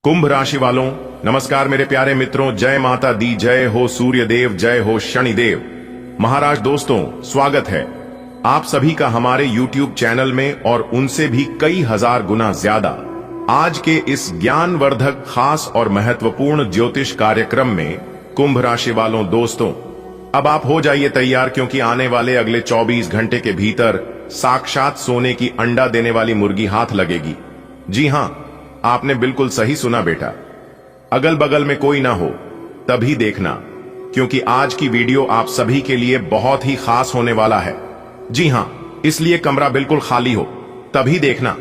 कुंभ राशि वालों, नमस्कार मेरे प्यारे मित्रों। जय माता दी, जय हो सूर्य देव, जय हो शनिदेव महाराज। दोस्तों, स्वागत है आप सभी का हमारे YouTube चैनल में और उनसे भी कई हजार गुना ज्यादा आज के इस ज्ञानवर्धक, खास और महत्वपूर्ण ज्योतिष कार्यक्रम में। कुंभ राशि वालों दोस्तों, अब आप हो जाइए तैयार, क्योंकि आने वाले अगले 24 घंटे के भीतर साक्षात सोने की अंडा देने वाली मुर्गी हाथ लगेगी। जी हां, आपने बिल्कुल सही सुना बेटा। अगल बगल में कोई ना हो तभी देखना, क्योंकि आज की वीडियो आप सभी के लिए बहुत ही खास होने वाला है। जी हां, इसलिए कमरा बिल्कुल खाली हो तभी देखना।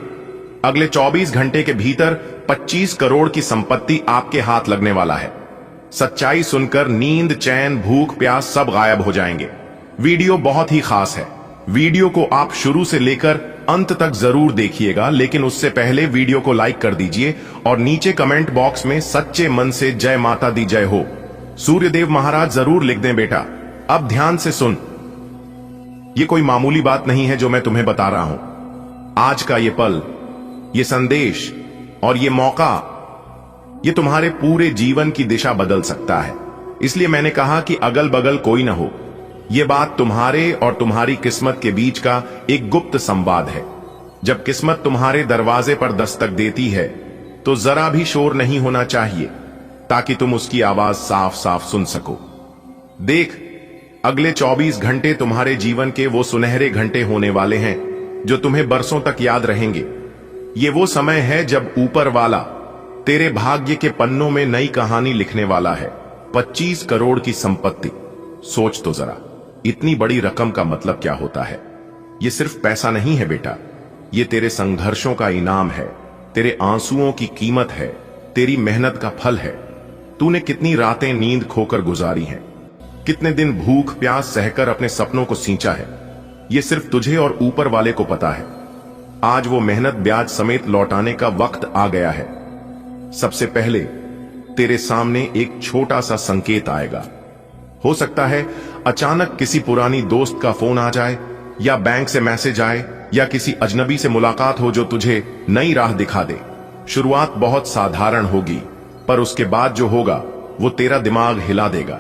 अगले 24 घंटे के भीतर 25 करोड़ की संपत्ति आपके हाथ लगने वाला है। सच्चाई सुनकर नींद, चैन, भूख, प्यास सब गायब हो जाएंगे। वीडियो बहुत ही खास है। वीडियो को आप शुरू से लेकर अंत तक जरूर देखिएगा, लेकिन उससे पहले वीडियो को लाइक कर दीजिए और नीचे कमेंट बॉक्स में सच्चे मन से जय माता दी, जय हो सूर्यदेव महाराज जरूर लिख दें बेटा। अब ध्यान से सुन, ये कोई मामूली बात नहीं है जो मैं तुम्हें बता रहा हूं। आज का ये पल, ये संदेश और ये मौका, ये तुम्हारे पूरे जीवन की दिशा बदल सकता है। इसलिए मैंने कहा कि अगल बगल कोई ना हो। ये बात तुम्हारे और तुम्हारी किस्मत के बीच का एक गुप्त संवाद है। जब किस्मत तुम्हारे दरवाजे पर दस्तक देती है तो जरा भी शोर नहीं होना चाहिए, ताकि तुम उसकी आवाज साफ साफ सुन सको। देख, अगले 24 घंटे तुम्हारे जीवन के वो सुनहरे घंटे होने वाले हैं जो तुम्हें बरसों तक याद रहेंगे। ये वो समय है जब ऊपर वाला तेरे भाग्य के पन्नों में नई कहानी लिखने वाला है। 25 करोड़ की संपत्ति, सोच तो जरा, इतनी बड़ी रकम का मतलब क्या होता है। ये सिर्फ पैसा नहीं है बेटा, ये तेरे संघर्षों का इनाम है, तेरे आंसुओं की कीमत है, तेरी मेहनत का फल है। तूने कितनी रातें नींद खोकर गुजारी हैं, कितने दिन भूख प्यास सहकर अपने सपनों को सींचा है। ये सिर्फ तुझे और ऊपर वाले को पता है। आज वो मेहनत ब्याज समेत लौटाने का वक्त आ गया है। सबसे पहले तेरे सामने एक छोटा सा संकेत आएगा। हो सकता है अचानक किसी पुरानी दोस्त का फोन आ जाए, या बैंक से मैसेज आए, या किसी अजनबी से मुलाकात हो जो तुझे नई राह दिखा दे। शुरुआत बहुत साधारण होगी, पर उसके बाद जो होगा वो तेरा दिमाग हिला देगा।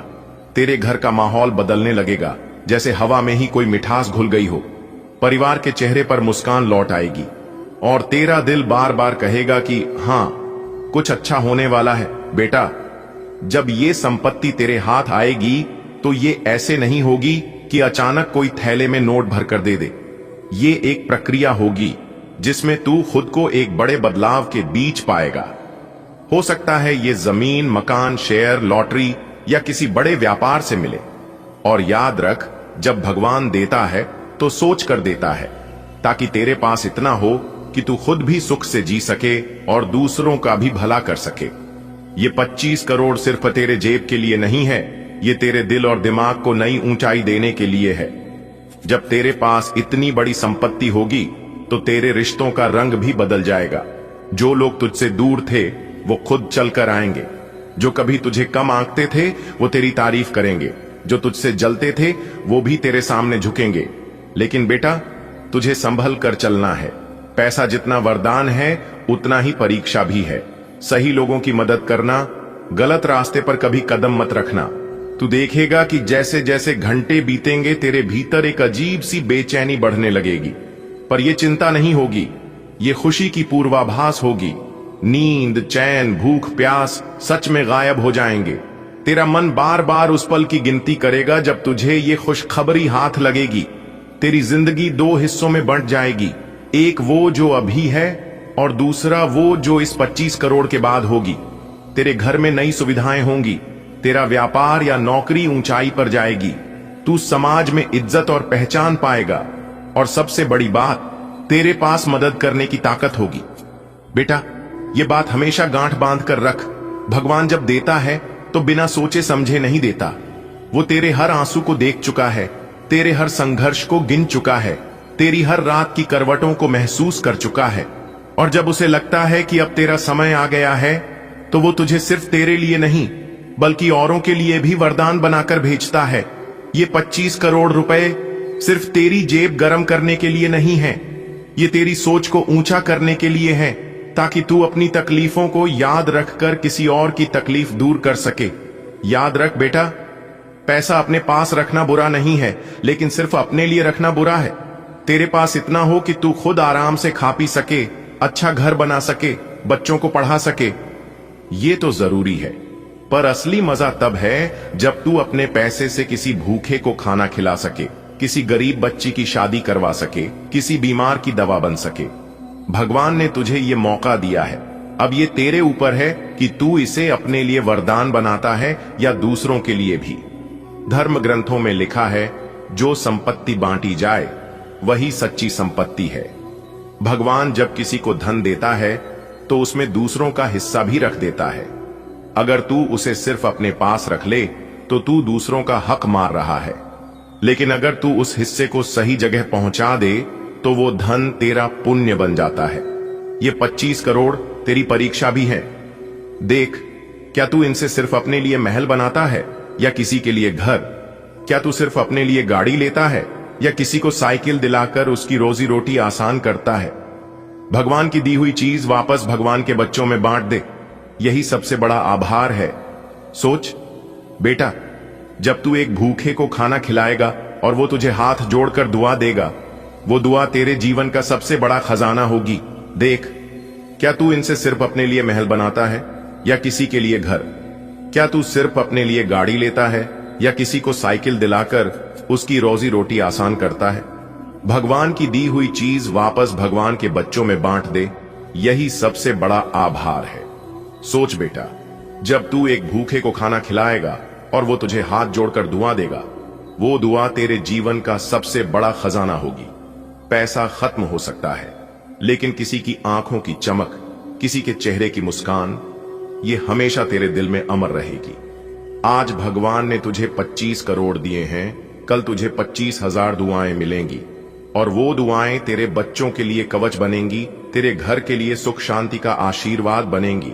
तेरे घर का माहौल बदलने लगेगा, जैसे हवा में ही कोई मिठास घुल गई हो। परिवार के चेहरे पर मुस्कान लौट आएगी और तेरा दिल बार बार कहेगा कि हां, कुछ अच्छा होने वाला है बेटा। जब ये संपत्ति तेरे हाथ आएगी तो ये ऐसे नहीं होगी कि अचानक कोई थैले में नोट भर कर दे दे। ये एक प्रक्रिया होगी जिसमें तू खुद को एक बड़े बदलाव के बीच पाएगा। हो सकता है ये जमीन, मकान, शेयर, लॉटरी या किसी बड़े व्यापार से मिले। और याद रख, जब भगवान देता है तो सोच कर देता है, ताकि तेरे पास इतना हो कि तू खुद भी सुख से जी सके और दूसरों का भी भला कर सके। ये 25 करोड़ सिर्फ तेरे जेब के लिए नहीं है, ये तेरे दिल और दिमाग को नई ऊंचाई देने के लिए है। जब तेरे पास इतनी बड़ी संपत्ति होगी तो तेरे रिश्तों का रंग भी बदल जाएगा। जो लोग तुझसे दूर थे वो खुद चलकर आएंगे। जो कभी तुझे कम आंकते थे वो तेरी तारीफ करेंगे। जो तुझसे जलते थे वो भी तेरे सामने झुकेंगे। लेकिन बेटा, तुझे संभल कर चलना है। पैसा जितना वरदान है उतना ही परीक्षा भी है। सही लोगों की मदद करना, गलत रास्ते पर कभी कदम मत रखना। तू देखेगा कि जैसे जैसे घंटे बीतेंगे तेरे भीतर एक अजीब सी बेचैनी बढ़ने लगेगी। पर यह चिंता नहीं होगी, ये खुशी की पूर्वाभास होगी। नींद, चैन, भूख, प्यास सच में गायब हो जाएंगे। तेरा मन बार बार उस पल की गिनती करेगा जब तुझे ये खुशखबरी हाथ लगेगी। तेरी जिंदगी 2 हिस्सों में बंट जाएगी, एक वो जो अभी है और दूसरा वो जो इस 25 करोड़ के बाद होगी। तेरे घर में नई सुविधाएं होंगी, तेरा व्यापार या नौकरी ऊंचाई पर जाएगी, तू समाज में इज्जत और पहचान पाएगा, और सबसे बड़ी बात, तेरे पास मदद करने की ताकत होगी। बेटा, ये बात हमेशा गांठ बांध कर रख। भगवान जब देता है तो बिना सोचे समझे नहीं देता। वो तेरे हर आंसू को देख चुका है, तेरे हर संघर्ष को गिन चुका है, तेरी हर रात की करवटों को महसूस कर चुका है। और जब उसे लगता है कि अब तेरा समय आ गया है तो वो तुझे सिर्फ तेरे लिए नहीं बल्कि औरों के लिए भी वरदान बनाकर भेजता है। ये 25 करोड़ रुपए सिर्फ तेरी जेब गर्म करने के लिए नहीं है, ये तेरी सोच को ऊंचा करने के लिए है। ताकि तू अपनी तकलीफों को याद रखकर किसी और की तकलीफ दूर कर सके। याद रख बेटा, पैसा अपने पास रखना बुरा नहीं है, लेकिन सिर्फ अपने लिए रखना बुरा है। तेरे पास इतना हो कि तू खुद आराम से खा पी सके, अच्छा घर बना सके, बच्चों को पढ़ा सके, ये तो जरूरी है। पर असली मजा तब है जब तू अपने पैसे से किसी भूखे को खाना खिला सके, किसी गरीब बच्ची की शादी करवा सके, किसी बीमार की दवा बन सके। भगवान ने तुझे ये मौका दिया है, अब ये तेरे ऊपर है कि तू इसे अपने लिए वरदान बनाता है या दूसरों के लिए भी। धर्म ग्रंथों में लिखा है, जो संपत्ति बांटी जाए वही सच्ची संपत्ति है। भगवान जब किसी को धन देता है तो उसमें दूसरों का हिस्सा भी रख देता है। अगर तू उसे सिर्फ अपने पास रख ले तो तू दूसरों का हक मार रहा है, लेकिन अगर तू उस हिस्से को सही जगह पहुंचा दे तो वो धन तेरा पुण्य बन जाता है। ये 25 करोड़ तेरी परीक्षा भी है। देख, क्या तू इनसे सिर्फ अपने लिए महल बनाता है या किसी के लिए घर? क्या तू सिर्फ अपने लिए गाड़ी लेता है या किसी को साइकिल दिलाकर उसकी रोजी रोटी आसान करता है? भगवान की दी हुई चीज वापस भगवान के बच्चों में बांट दे, यही सबसे बड़ा आभार है। सोच बेटा, जब तू एक भूखे को खाना खिलाएगा और वो तुझे हाथ जोड़कर दुआ देगा, वो दुआ तेरे जीवन का सबसे बड़ा खजाना होगी। देख, क्या तू इनसे सिर्फ अपने लिए महल बनाता है या किसी के लिए घर? क्या तू सिर्फ अपने लिए गाड़ी लेता है या किसी को साइकिल दिलाकर उसकी रोजी रोटी आसान करता है? भगवान की दी हुई चीज वापस भगवान के बच्चों में बांट दे, यही सबसे बड़ा आभार है। सोच बेटा, जब तू एक भूखे को खाना खिलाएगा और वो तुझे हाथ जोड़कर दुआ देगा, वो दुआ तेरे जीवन का सबसे बड़ा खजाना होगी। पैसा खत्म हो सकता है, लेकिन किसी की आंखों की चमक, किसी के चेहरे की मुस्कान, ये हमेशा तेरे दिल में अमर रहेगी। आज भगवान ने तुझे 25 करोड़ दिए हैं, कल तुझे 25,000 दुआएं मिलेंगी, और वो दुआएं तेरे बच्चों के लिए कवच बनेंगी, तेरे घर के लिए सुख शांति का आशीर्वाद बनेंगी।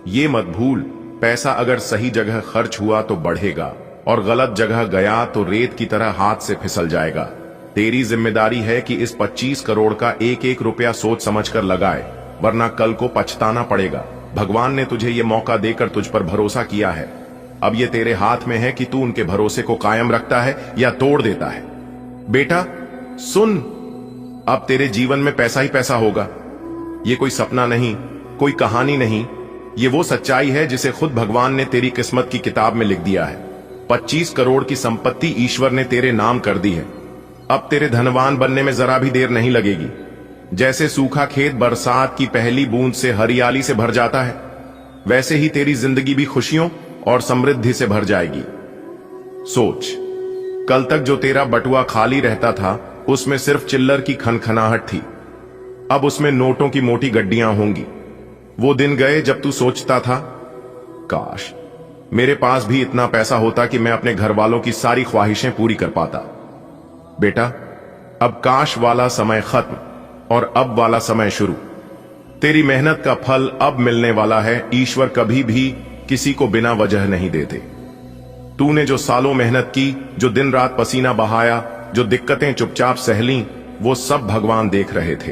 ये मत भूल, पैसा अगर सही जगह खर्च हुआ तो बढ़ेगा, और गलत जगह गया तो रेत की तरह हाथ से फिसल जाएगा। तेरी जिम्मेदारी है कि इस 25 करोड़ का एक एक रुपया सोच समझकर लगाए, वरना कल को पछताना पड़ेगा। भगवान ने तुझे ये मौका देकर तुझ पर भरोसा किया है, अब ये तेरे हाथ में है कि तू उनके भरोसे को कायम रखता है या तोड़ देता है। बेटा सुन, अब तेरे जीवन में पैसा ही पैसा होगा। ये कोई सपना नहीं, कोई कहानी नहीं, ये वो सच्चाई है जिसे खुद भगवान ने तेरी किस्मत की किताब में लिख दिया है। 25 करोड़ की संपत्ति ईश्वर ने तेरे नाम कर दी है। अब तेरे धनवान बनने में जरा भी देर नहीं लगेगी। जैसे सूखा खेत बरसात की पहली बूंद से हरियाली से भर जाता है, वैसे ही तेरी जिंदगी भी खुशियों और समृद्धि से भर जाएगी। सोच, कल तक जो तेरा बटुआ खाली रहता था उसमें सिर्फ चिल्लर की खनखनाहट थी, अब उसमें नोटों की मोटी गड्डियां होंगी। वो दिन गए जब तू सोचता था, काश मेरे पास भी इतना पैसा होता कि मैं अपने घर वालों की सारी ख्वाहिशें पूरी कर पाता। बेटा, अब काश वाला समय खत्म और अब वाला समय शुरू। तेरी मेहनत का फल अब मिलने वाला है। ईश्वर कभी भी किसी को बिना वजह नहीं देते। तूने जो सालों मेहनत की, जो दिन रात पसीना बहाया, जो दिक्कतें चुपचाप सहली, वो सब भगवान देख रहे थे।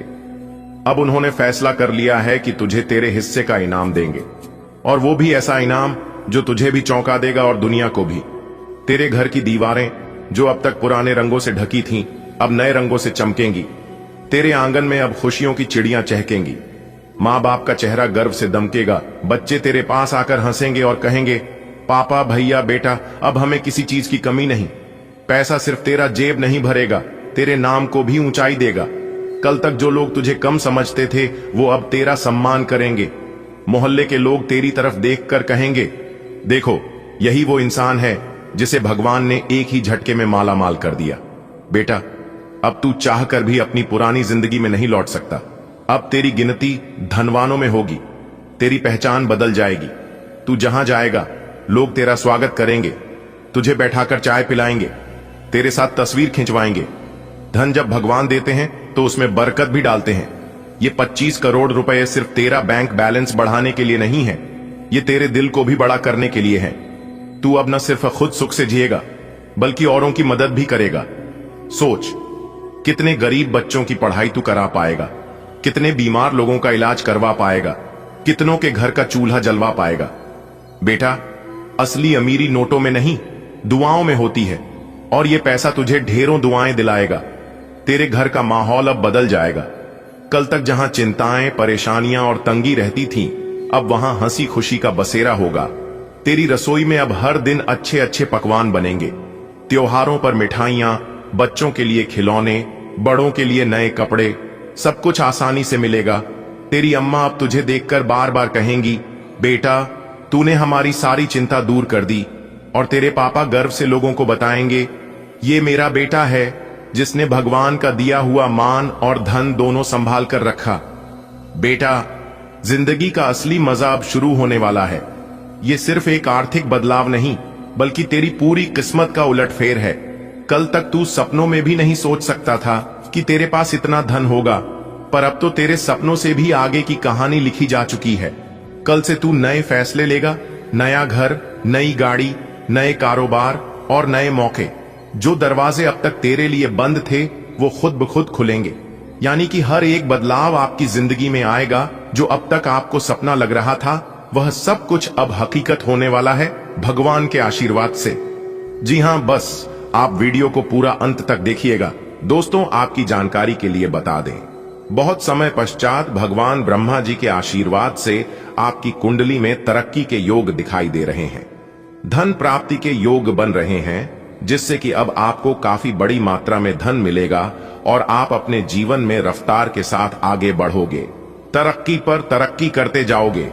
अब उन्होंने फैसला कर लिया है कि तुझे तेरे हिस्से का इनाम देंगे, और वो भी ऐसा इनाम जो तुझे भी चौंका देगा और दुनिया को भी। तेरे घर की दीवारें जो अब तक पुराने रंगों से ढकी थीं, अब नए रंगों से चमकेंगी। तेरे आंगन में अब खुशियों की चिड़ियां चहकेंगी। माँ बाप का चेहरा गर्व से दमकेगा। बच्चे तेरे पास आकर हंसेंगे और कहेंगे, पापा, भैया, बेटा, अब हमें किसी चीज की कमी नहीं। पैसा सिर्फ तेरा जेब नहीं भरेगा, तेरे नाम को भी ऊंचाई देगा। कल तक जो लोग तुझे कम समझते थे, वो अब तेरा सम्मान करेंगे। मोहल्ले के लोग तेरी तरफ देखकर कहेंगे, देखो, यही वो इंसान है जिसे भगवान ने एक ही झटके में माला माल कर दिया। बेटा, अब तू चाहकर भी अपनी पुरानी जिंदगी में नहीं लौट सकता। अब तेरी गिनती धनवानों में होगी। तेरी पहचान बदल जाएगी। तू जहां जाएगा लोग तेरा स्वागत करेंगे, तुझे बैठाकर चाय पिलाएंगे, तेरे साथ तस्वीर खिंचवाएंगे। धन जब भगवान देते हैं तो उसमें बरकत भी डालते हैं। ये 25 करोड़ रुपए सिर्फ तेरा बैंक बैलेंस बढ़ाने के लिए नहीं है, ये तेरे दिल को भी बड़ा करने के लिए है। तू अब न सिर्फ खुद सुख से जिएगा, बल्कि औरों की मदद भी करेगा। सोच, कितने गरीब बच्चों की पढ़ाई तू करा पाएगा, कितने बीमार लोगों का इलाज करवा पाएगा, कितनों के घर का चूल्हा जलवा पाएगा। बेटा, असली अमीरी नोटों में नहीं, दुआओं में होती है, और ये पैसा तुझे ढेरों दुआएं दिलाएगा। तेरे घर का माहौल अब बदल जाएगा। कल तक जहां चिंताएं, परेशानियां और तंगी रहती थीं, अब वहां हंसी खुशी का बसेरा होगा। तेरी रसोई में अब हर दिन अच्छे अच्छे पकवान बनेंगे। त्योहारों पर मिठाइयां, बच्चों के लिए खिलौने, बड़ों के लिए नए कपड़े, सब कुछ आसानी से मिलेगा। तेरी अम्मा अब तुझे देखकर बार बार कहेंगी, बेटा तूने हमारी सारी चिंता दूर कर दी। और तेरे पापा गर्व से लोगों को बताएंगे, ये मेरा बेटा है जिसने भगवान का दिया हुआ मान और धन दोनों संभाल कर रखा। बेटा, जिंदगी का असली मजा अब शुरू होने वाला है। ये सिर्फ एक आर्थिक बदलाव नहीं, बल्कि तेरी पूरी किस्मत का उलटफेर है। कल तक तू सपनों में भी नहीं सोच सकता था कि तेरे पास इतना धन होगा, पर अब तो तेरे सपनों से भी आगे की कहानी लिखी जा चुकी है। कल से तू नए फैसले लेगा, नया घर, नई गाड़ी, नए कारोबार और नए मौके। जो दरवाजे अब तक तेरे लिए बंद थे, वो खुद ब खुद खुलेंगे। यानी कि हर एक बदलाव आपकी जिंदगी में आएगा। जो अब तक आपको सपना लग रहा था, वह सब कुछ अब हकीकत होने वाला है, भगवान के आशीर्वाद से। जी हां, बस आप वीडियो को पूरा अंत तक देखिएगा। दोस्तों, आपकी जानकारी के लिए बता दें, बहुत समय पश्चात भगवान ब्रह्मा जी के आशीर्वाद से आपकी कुंडली में तरक्की के योग दिखाई दे रहे हैं। धन प्राप्ति के योग बन रहे हैं, जिससे कि अब आपको काफी बड़ी मात्रा में धन मिलेगा और आप अपने जीवन में रफ्तार के साथ आगे बढ़ोगे, तरक्की पर तरक्की करते जाओगे।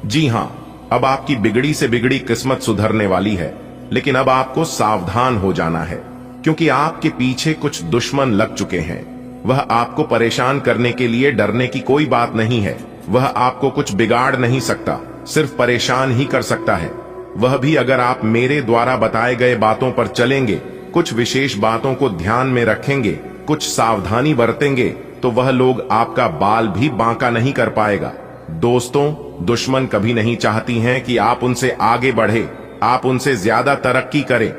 जी हां, अब आपकी बिगड़ी से बिगड़ी किस्मत सुधरने वाली है, लेकिन अब आपको सावधान हो जाना है, क्योंकि आपके पीछे कुछ दुश्मन लग चुके हैं। वह आपको परेशान करने के लिए डरने की कोई बात नहीं है। वह आपको कुछ बिगाड़ नहीं सकता, सिर्फ परेशान ही कर सकता है। वह भी अगर आप मेरे द्वारा बताए गए बातों पर चलेंगे, कुछ विशेष बातों को ध्यान में रखेंगे, कुछ सावधानी बरतेंगे, तो वह लोग आपका बाल भी बांका नहीं कर पाएगा। दोस्तों, दुश्मन कभी नहीं चाहती हैं कि आप उनसे आगे बढ़े, आप उनसे ज्यादा तरक्की करें।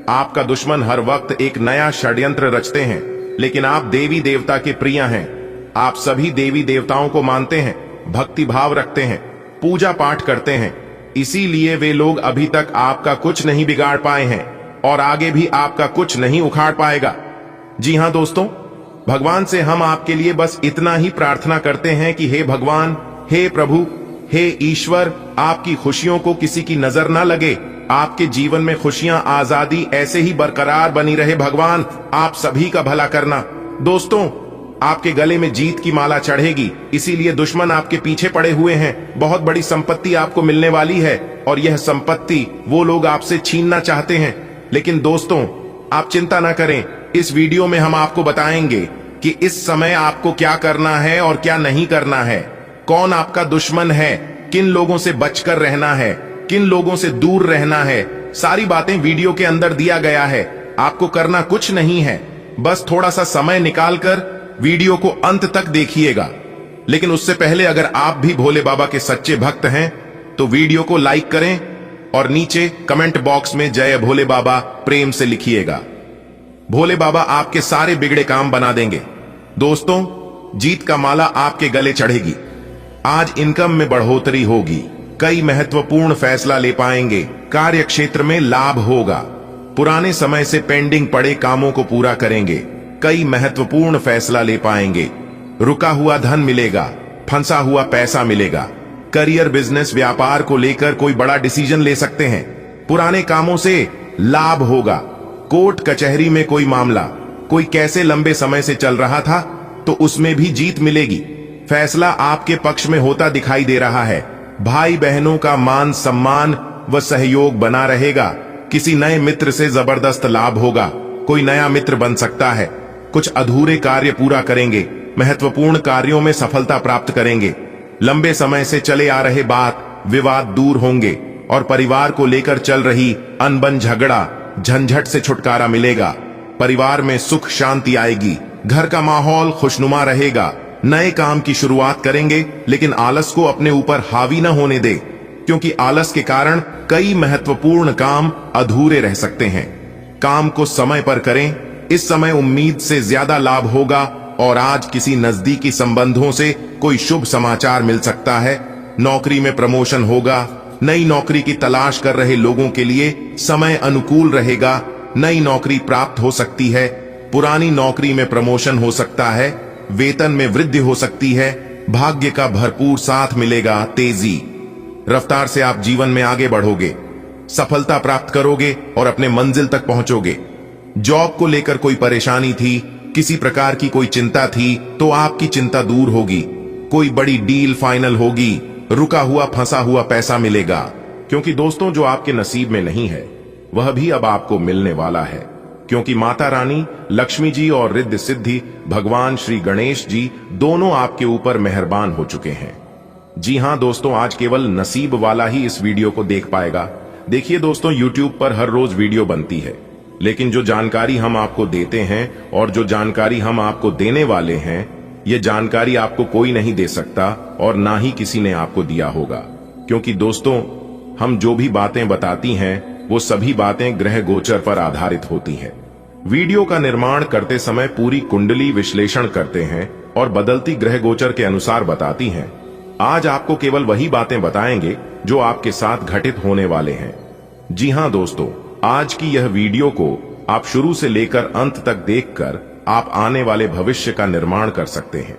आपका दुश्मन हर वक्त एक नया षड्यंत्र रचते हैं, लेकिन आप देवी देवता के प्रिय हैं। आप सभी देवी देवताओं को मानते हैं, भक्ति भाव रखते हैं, पूजा पाठ करते हैं। इसीलिए वे लोग अभी तक आपका कुछ नहीं बिगाड़ पाए हैं और आगे भी आपका कुछ नहीं उखाड़ पाएगा। जी हां दोस्तों, भगवान से हम आपके लिए बस इतना ही प्रार्थना करते हैं कि हे भगवान, हे प्रभु, हे ईश्वर, आपकी खुशियों को किसी की नजर ना लगे। आपके जीवन में खुशियां, आजादी ऐसे ही बरकरार बनी रहे। भगवान, आप सभी का भला करना। दोस्तों, आपके गले में जीत की माला चढ़ेगी, इसीलिए दुश्मन आपके पीछे पड़े हुए हैं। बहुत बड़ी संपत्ति आपको मिलने वाली है और यह संपत्ति वो लोग आपसे छीनना चाहते हैं। लेकिन दोस्तों, आप चिंता ना करें। इस वीडियो में हम आपको बताएंगे कि इस समय आपको क्या करना है और क्या नहीं करना है, कौन आपका दुश्मन है, किन लोगों से बचकर रहना है, किन लोगों से दूर रहना है। सारी बातें वीडियो के अंदर दिया गया है। आपको करना कुछ नहीं है, बस थोड़ा सा समय निकालकर वीडियो को अंत तक देखिएगा। लेकिन उससे पहले अगर आप भी भोले बाबा के सच्चे भक्त हैं, तो वीडियो को लाइक करें और नीचे कमेंट बॉक्स में जय भोले बाबा प्रेम से लिखिएगा। भोले बाबा आपके सारे बिगड़े काम बना देंगे। दोस्तों, जीत का माला आपके गले चढ़ेगी। आज इनकम में बढ़ोतरी होगी, कई महत्वपूर्ण फैसला ले पाएंगे, कार्य क्षेत्र में लाभ होगा, पुराने समय से पेंडिंग पड़े कामों को पूरा करेंगे, कई महत्वपूर्ण फैसला ले पाएंगे, रुका हुआ धन मिलेगा, फंसा हुआ पैसा मिलेगा, करियर, बिजनेस, व्यापार को लेकर कोई बड़ा डिसीजन ले सकते हैं, पुराने कामों से लाभ होगा, कोर्ट कचहरी में कोई मामला, कोई कैसे लंबे समय से चल रहा था, तो उसमें भी जीत मिलेगी। फैसला आपके पक्ष में होता दिखाई दे रहा है। भाई बहनों का मान सम्मान व सहयोग बना रहेगा। किसी नए मित्र से जबरदस्त लाभ होगा, कोई नया मित्र बन सकता है। कुछ अधूरे कार्य पूरा करेंगे, महत्वपूर्ण कार्यों में सफलता प्राप्त करेंगे। लंबे समय से चले आ रहे बात विवाद दूर होंगे और परिवार को लेकर चल रही अनबन, झगड़ा, झंझट से छुटकारा मिलेगा। परिवार में सुख शांति आएगी, घर का माहौल खुशनुमा रहेगा। नए काम की शुरुआत करेंगे, लेकिन आलस को अपने ऊपर हावी न होने दे, क्योंकि आलस के कारण कई महत्वपूर्ण काम अधूरे रह सकते हैं। काम को समय पर करें, इस समय उम्मीद से ज्यादा लाभ होगा और आज किसी नजदीकी संबंधों से कोई शुभ समाचार मिल सकता है। नौकरी में प्रमोशन होगा। नई नौकरी की तलाश कर रहे लोगों के लिए समय अनुकूल रहेगा। नई नौकरी प्राप्त हो सकती है। पुरानी नौकरी में प्रमोशन हो सकता है। वेतन में वृद्धि हो सकती है। भाग्य का भरपूर साथ मिलेगा। तेजी रफ्तार से आप जीवन में आगे बढ़ोगे, सफलता प्राप्त करोगे और अपने मंजिल तक पहुंचोगे। जॉब को लेकर कोई परेशानी थी, किसी प्रकार की कोई चिंता थी, तो आपकी चिंता दूर होगी। कोई बड़ी डील फाइनल होगी। रुका हुआ फंसा हुआ पैसा मिलेगा। क्योंकि दोस्तों, जो आपके नसीब में नहीं है वह भी अब आपको मिलने वाला है। क्योंकि माता रानी लक्ष्मी जी और रिद्धि सिद्धि भगवान श्री गणेश जी दोनों आपके ऊपर मेहरबान हो चुके हैं। जी हां दोस्तों, आज केवल नसीब वाला ही इस वीडियो को देख पाएगा। देखिए दोस्तों, YouTube पर हर रोज वीडियो बनती है, लेकिन जो जानकारी हम आपको देते हैं और जो जानकारी हम आपको देने वाले हैं, ये जानकारी आपको कोई नहीं दे सकता और ना ही किसी ने आपको दिया होगा। क्योंकि दोस्तों, हम जो भी बातें बताती हैं वो सभी बातें ग्रह गोचर पर आधारित होती हैं। वीडियो का निर्माण करते समय पूरी कुंडली विश्लेषण करते हैं और बदलती ग्रह गोचर के अनुसार बताती हैं। आज आपको केवल वही बातें बताएंगे जो आपके साथ घटित होने वाले हैं। जी हां दोस्तों, आज की यह वीडियो को आप शुरू से लेकर अंत तक देखकर आप आने वाले भविष्य का निर्माण कर सकते हैं।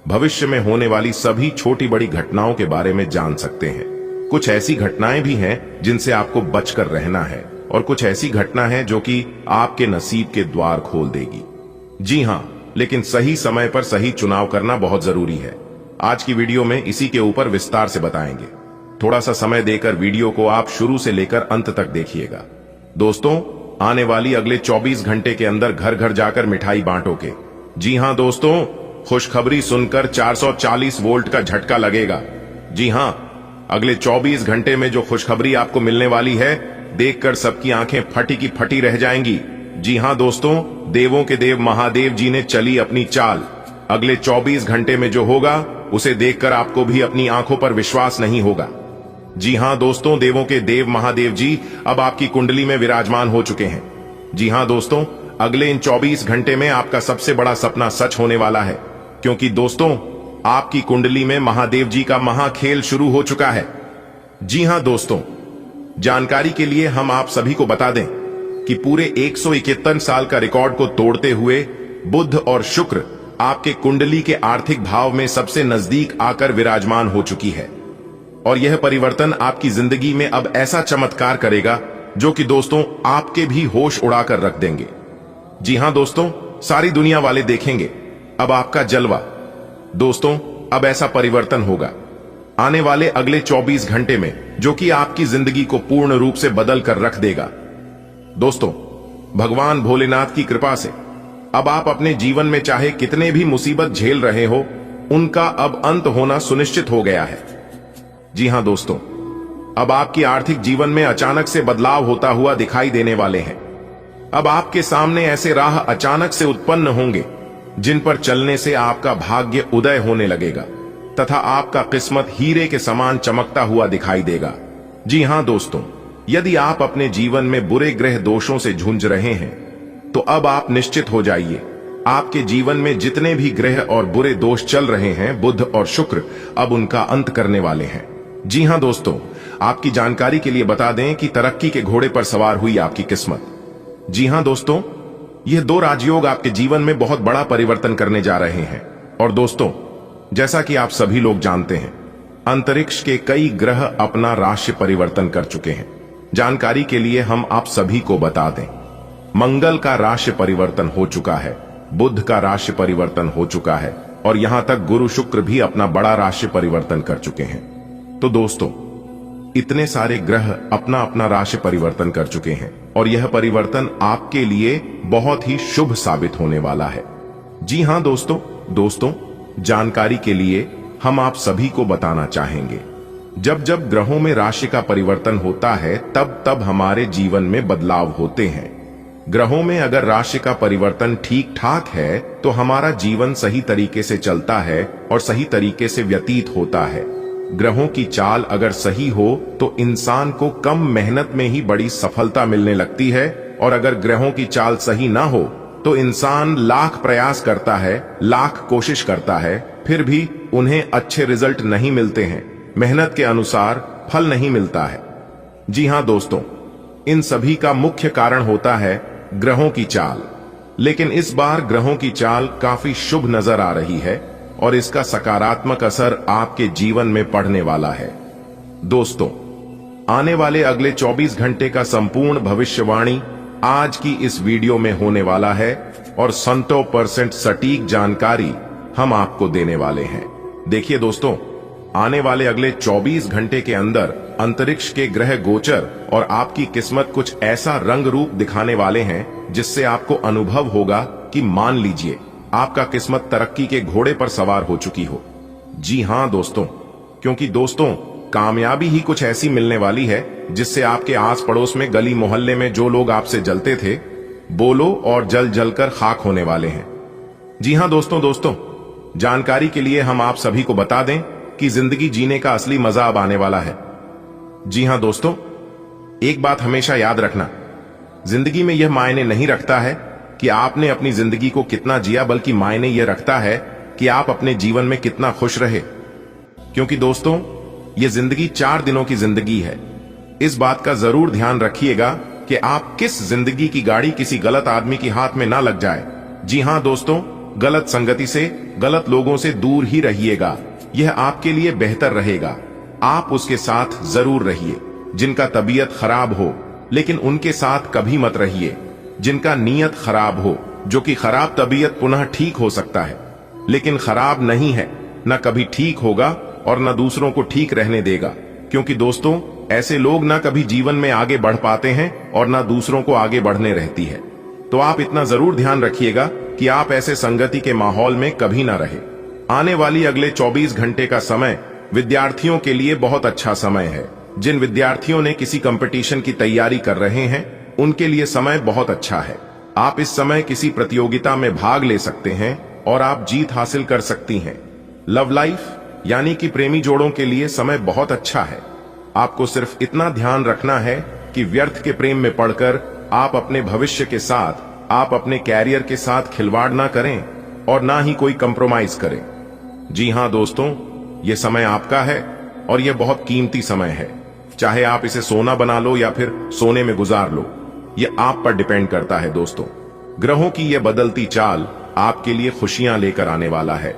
भविष्य में होने वाली सभी छोटी बड़ी घटनाओं के बारे में जान सकते हैं। कुछ ऐसी घटनाएं भी हैं जिनसे आपको बचकर रहना है और कुछ ऐसी घटना है जो कि आपके नसीब के द्वार खोल देगी। जी हां, लेकिन सही समय पर सही चुनाव करना बहुत जरूरी है। आज की वीडियो में इसी के ऊपर विस्तार से बताएंगे। थोड़ा सा समय देकर वीडियो को आप शुरू से लेकर अंत तक देखिएगा। दोस्तों, आने वाली अगले 24 घंटे के अंदर घर घर जाकर मिठाई बांटोगे। जी हां दोस्तों, खुशखबरी सुनकर 440 वोल्ट का झटका लगेगा। जी हां, अगले 24 घंटे में जो खुशखबरी आपको मिलने वाली है, देखकर सबकी आंखें फटी की फटी रह जाएंगी। जी हां दोस्तों, देवों के देव महादेव जी ने चली अपनी चाल। अगले 24 घंटे में जो होगा उसे देखकर आपको भी अपनी आंखों पर विश्वास नहीं होगा। जी हां दोस्तों, देवों के देव महादेव जी अब आपकी कुंडली में विराजमान हो चुके हैं। जी हां दोस्तों, अगले इन 24 घंटे में आपका सबसे बड़ा सपना सच होने वाला है। क्योंकि दोस्तों, आपकी कुंडली में महादेव जी का महाखेल शुरू हो चुका है। जी हां दोस्तों, जानकारी के लिए हम आप सभी को बता दें कि पूरे 171 साल का रिकॉर्ड को तोड़ते हुए बुध और शुक्र आपके कुंडली के आर्थिक भाव में सबसे नजदीक आकर विराजमान हो चुकी है। और यह परिवर्तन आपकी जिंदगी में अब ऐसा चमत्कार करेगा जो कि दोस्तों आपके भी होश उड़ाकर रख देंगे। जी हां दोस्तों, सारी दुनिया वाले देखेंगे अब आपका जलवा। दोस्तों, अब ऐसा परिवर्तन होगा आने वाले अगले 24 घंटे में जो कि आपकी जिंदगी को पूर्ण रूप से बदल कर रख देगा। दोस्तों, भगवान भोलेनाथ की कृपा से अब आप अपने जीवन में चाहे कितने भी मुसीबत झेल रहे हो, उनका अब अंत होना सुनिश्चित हो गया है। जी हां दोस्तों, अब आपकी आर्थिक जीवन में अचानक से बदलाव होता हुआ दिखाई देने वाले हैं। अब आपके सामने ऐसे राह अचानक से उत्पन्न होंगे जिन पर चलने से आपका भाग्य उदय होने लगेगा तथा आपका किस्मत हीरे के समान चमकता हुआ दिखाई देगा। जी हां दोस्तों, यदि आप अपने जीवन में बुरे ग्रह दोषों से झुंझ रहे हैं तो अब आप निश्चित हो जाइए, आपके जीवन में जितने भी ग्रह और बुरे दोष चल रहे हैं, बुध और शुक्र अब उनका अंत करने वाले हैं। जी हां दोस्तों, आपकी जानकारी के लिए बता दें कि तरक्की के घोड़े पर सवार हुई आपकी किस्मत। जी हां दोस्तों, यह 2 राजयोग आपके जीवन में बहुत बड़ा परिवर्तन करने जा रहे हैं। और दोस्तों, जैसा कि आप सभी लोग जानते हैं, अंतरिक्ष के कई ग्रह अपना राशि परिवर्तन कर चुके हैं। जानकारी के लिए हम आप सभी को बता दें, मंगल का राशि परिवर्तन हो चुका है, बुध का राशि परिवर्तन हो चुका है और यहां तक गुरु शुक्र भी अपना बड़ा राशि परिवर्तन कर चुके हैं। तो दोस्तों, इतने सारे ग्रह अपना अपना राशि परिवर्तन कर चुके हैं और यह परिवर्तन आपके लिए बहुत ही शुभ साबित होने वाला है। जी हां दोस्तों, जानकारी के लिए हम आप सभी को बताना चाहेंगे, जब जब ग्रहों में राशि का परिवर्तन होता है तब तब हमारे जीवन में बदलाव होते हैं। ग्रहों में अगर राशि का परिवर्तन ठीक ठाक है तो हमारा जीवन सही तरीके से चलता है और सही तरीके से व्यतीत होता है। ग्रहों की चाल अगर सही हो तो इंसान को कम मेहनत में ही बड़ी सफलता मिलने लगती है और अगर ग्रहों की चाल सही ना हो तो इंसान लाख प्रयास करता है, लाख कोशिश करता है, फिर भी उन्हें अच्छे रिजल्ट नहीं मिलते हैं, मेहनत के अनुसार फल नहीं मिलता है। जी हां दोस्तों, इन सभी का मुख्य कारण होता है ग्रहों की चाल। लेकिन इस बार ग्रहों की चाल काफी शुभ नजर आ रही है और इसका सकारात्मक असर आपके जीवन में पड़ने वाला है। दोस्तों, आने वाले अगले 24 घंटे का संपूर्ण भविष्यवाणी आज की इस वीडियो में होने वाला है और 100% सटीक जानकारी हम आपको देने वाले हैं। देखिए दोस्तों, आने वाले अगले 24 घंटे के अंदर अंतरिक्ष के ग्रह गोचर और आपकी किस्मत कुछ ऐसा रंग रूप दिखाने वाले हैं जिससे आपको अनुभव होगा कि मान लीजिए आपका किस्मत तरक्की के घोड़े पर सवार हो चुकी हो। जी हां दोस्तों, क्योंकि दोस्तों कामयाबी ही कुछ ऐसी मिलने वाली है जिससे आपके आस पड़ोस में, गली मोहल्ले में जो लोग आपसे जलते थे, बोलो और जल जलकर खाक होने वाले हैं। जी हां दोस्तों, जानकारी के लिए हम आप सभी को बता दें कि जिंदगी जीने का असली मजा अब आने वाला है। जी हां दोस्तों, एक बात हमेशा याद रखना, जिंदगी में यह मायने नहीं रखता है कि आपने अपनी जिंदगी को कितना जिया, बल्कि मायने यह रखता है कि आप अपने जीवन में कितना खुश रहे। क्योंकि दोस्तों, यह जिंदगी 4 दिनों की जिंदगी है। इस बात का जरूर ध्यान रखिएगा कि आप किस जिंदगी की गाड़ी किसी गलत आदमी की हाथ में ना लग जाए। जी हां दोस्तों, गलत संगति से, गलत लोगों से दूर ही रहिएगा, यह आपके लिए बेहतर रहेगा। आप उसके साथ जरूर रहिए जिनका तबीयत खराब हो, लेकिन उनके साथ कभी मत रहिए जिनका नीयत खराब हो। जो कि खराब तबीयत पुनः ठीक हो सकता है, लेकिन खराब नहीं है, न कभी ठीक होगा और न दूसरों को ठीक रहने देगा। क्योंकि दोस्तों, ऐसे लोग न कभी जीवन में आगे बढ़ पाते हैं और न दूसरों को आगे बढ़ने रहती है। तो आप इतना जरूर ध्यान रखिएगा कि आप ऐसे संगति के माहौल में कभी ना रहे। आने वाली अगले 24 घंटे का समय विद्यार्थियों के लिए बहुत अच्छा समय है। जिन विद्यार्थियों ने किसी कंपटीशन की तैयारी कर रहे हैं, उनके लिए समय बहुत अच्छा है। आप इस समय किसी प्रतियोगिता में भाग ले सकते हैं और आप जीत हासिल कर सकती हैं। लव लाइफ यानी कि प्रेमी जोड़ों के लिए समय बहुत अच्छा है। आपको सिर्फ इतना ध्यान रखना है कि व्यर्थ के प्रेम में पड़कर आप अपने भविष्य के साथ, आप अपने कैरियर के साथ खिलवाड़ ना करें और ना ही कोई कंप्रोमाइज करें। जी हां दोस्तों, यह समय आपका है और यह बहुत कीमती समय है। चाहे आप इसे सोना बना लो या फिर सोने में गुजार लो, यह आप पर डिपेंड करता है। दोस्तों, ग्रहों की यह बदलती चाल आपके लिए खुशियां लेकर आने वाला है।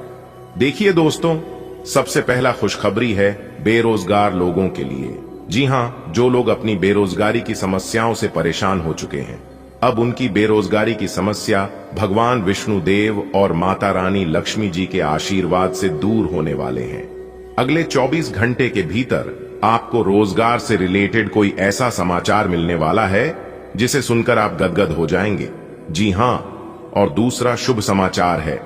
देखिए दोस्तों, सबसे पहला खुशखबरी है बेरोजगार लोगों के लिए। जी हां, जो लोग अपनी बेरोजगारी की समस्याओं से परेशान हो चुके हैं, अब उनकी बेरोजगारी की समस्या भगवान विष्णु देव और माता रानी लक्ष्मी जी के आशीर्वाद से दूर होने वाले हैं। अगले 24 घंटे के भीतर आपको रोजगार से रिलेटेड कोई ऐसा समाचार मिलने वाला है जिसे सुनकर आप गदगद हो जाएंगे। जी हां, और दूसरा शुभ समाचार है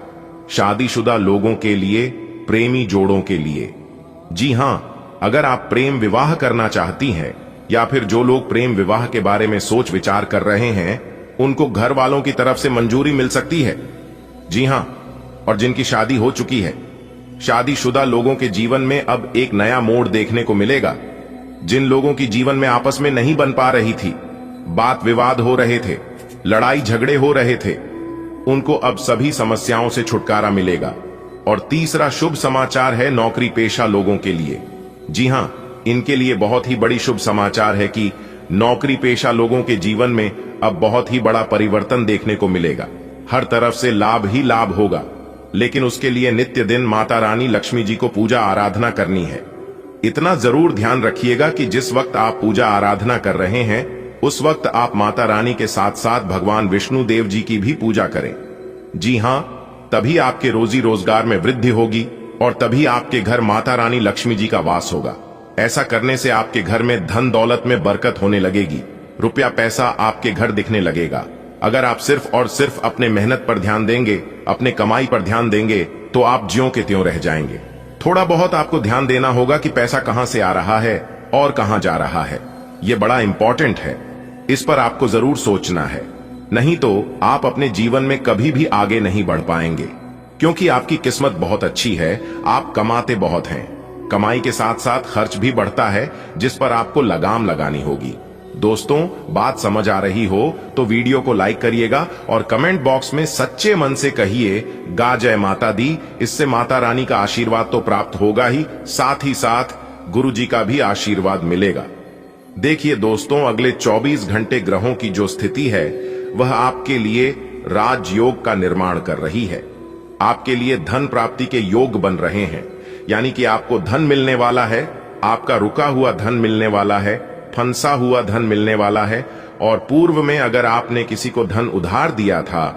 शादीशुदा लोगों के लिए, प्रेमी जोड़ों के लिए। जी हां, अगर आप प्रेम विवाह करना चाहती हैं या फिर जो लोग प्रेम विवाह के बारे में सोच विचार कर रहे हैं, उनको घर वालों की तरफ से मंजूरी मिल सकती है। जी हां, और जिनकी शादी हो चुकी है, शादीशुदा लोगों के जीवन में अब एक नया मोड़ देखने को मिलेगा। जिन लोगों की जीवन में आपस में नहीं बन पा रही थी, बात विवाद हो रहे थे, लड़ाई झगड़े हो रहे थे, उनको अब सभी समस्याओं से छुटकारा मिलेगा। और तीसरा शुभ समाचार है नौकरी पेशा लोगों के लिए। जी हां, इनके लिए बहुत ही बड़ी शुभ समाचार है कि नौकरी पेशा लोगों के जीवन में अब बहुत ही बड़ा परिवर्तन देखने को मिलेगा। हर तरफ से लाभ ही लाभ होगा, लेकिन उसके लिए नित्य दिन माता रानी लक्ष्मी जी को पूजा आराधना करनी है। इतना जरूर ध्यान रखिएगा कि जिस वक्त आप पूजा आराधना कर रहे हैं, उस वक्त आप माता रानी के साथ साथ भगवान विष्णु देव जी की भी पूजा करें। जी हां, तभी आपके रोजी रोजगार में वृद्धि होगी और तभी आपके घर माता रानी लक्ष्मी जी का वास होगा। ऐसा करने से आपके घर में धन दौलत में बरकत होने लगेगी, रुपया पैसा आपके घर दिखने लगेगा। अगर आप सिर्फ और सिर्फ अपने मेहनत पर ध्यान देंगे, अपने कमाई पर ध्यान देंगे, तो आप ज्यों के त्यों रह जाएंगे। थोड़ा बहुत आपको ध्यान देना होगा कि पैसा कहां से आ रहा है और कहां जा रहा है। यह बड़ा इंपॉर्टेंट है, इस पर आपको जरूर सोचना है, नहीं तो आप अपने जीवन में कभी भी आगे नहीं बढ़ पाएंगे। क्योंकि आपकी किस्मत बहुत अच्छी है, आप कमाते बहुत हैं। कमाई के साथ साथ खर्च भी बढ़ता है, जिस पर आपको लगाम लगानी होगी। दोस्तों, बात समझ आ रही हो तो वीडियो को लाइक करिएगा और कमेंट बॉक्स में सच्चे मन से कहिए गा जय माता दी। इससे माता रानी का आशीर्वाद तो प्राप्त होगा ही, साथ ही साथ गुरु जी का भी आशीर्वाद मिलेगा। देखिए दोस्तों, अगले 24 घंटे ग्रहों की जो स्थिति है वह आपके लिए राजयोग का निर्माण कर रही है। आपके लिए धन प्राप्ति के योग बन रहे हैं, यानी कि आपको धन मिलने वाला है, आपका रुका हुआ धन मिलने वाला है, फंसा हुआ धन मिलने वाला है। और पूर्व में अगर आपने किसी को धन उधार दिया था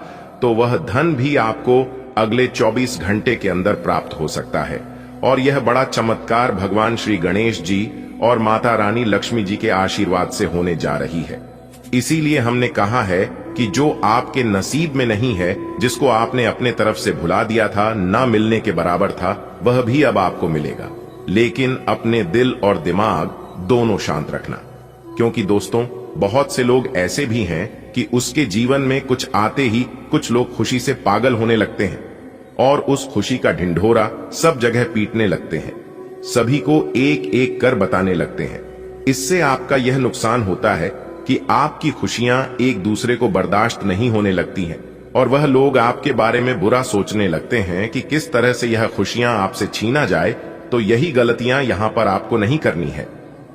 तो वह धन भी आपको अगले 24 घंटे के अंदर प्राप्त हो सकता है। और यह बड़ा चमत्कार भगवान श्री गणेश जी और माता रानी लक्ष्मी जी के आशीर्वाद से होने जा रही है। इसीलिए हमने कहा है कि जो आपके नसीब में नहीं है, जिसको आपने अपने तरफ से भुला दिया था, ना मिलने के बराबर था, वह भी अब आपको मिलेगा। लेकिन अपने दिल और दिमाग दोनों शांत रखना, क्योंकि दोस्तों बहुत से लोग ऐसे भी हैं कि उसके जीवन में कुछ आते ही कुछ लोग खुशी से पागल होने लगते हैं और उस खुशी का ढिंढोरा सब जगह पीटने लगते हैं, सभी को एक एक कर बताने लगते हैं। इससे आपका यह नुकसान होता है कि आपकी खुशियां एक दूसरे को बर्दाश्त नहीं होने लगती हैं और वह लोग आपके बारे में बुरा सोचने लगते हैं कि किस तरह से यह खुशियां आपसे छीना जाए। तो यही गलतियां यहां पर आपको नहीं करनी है।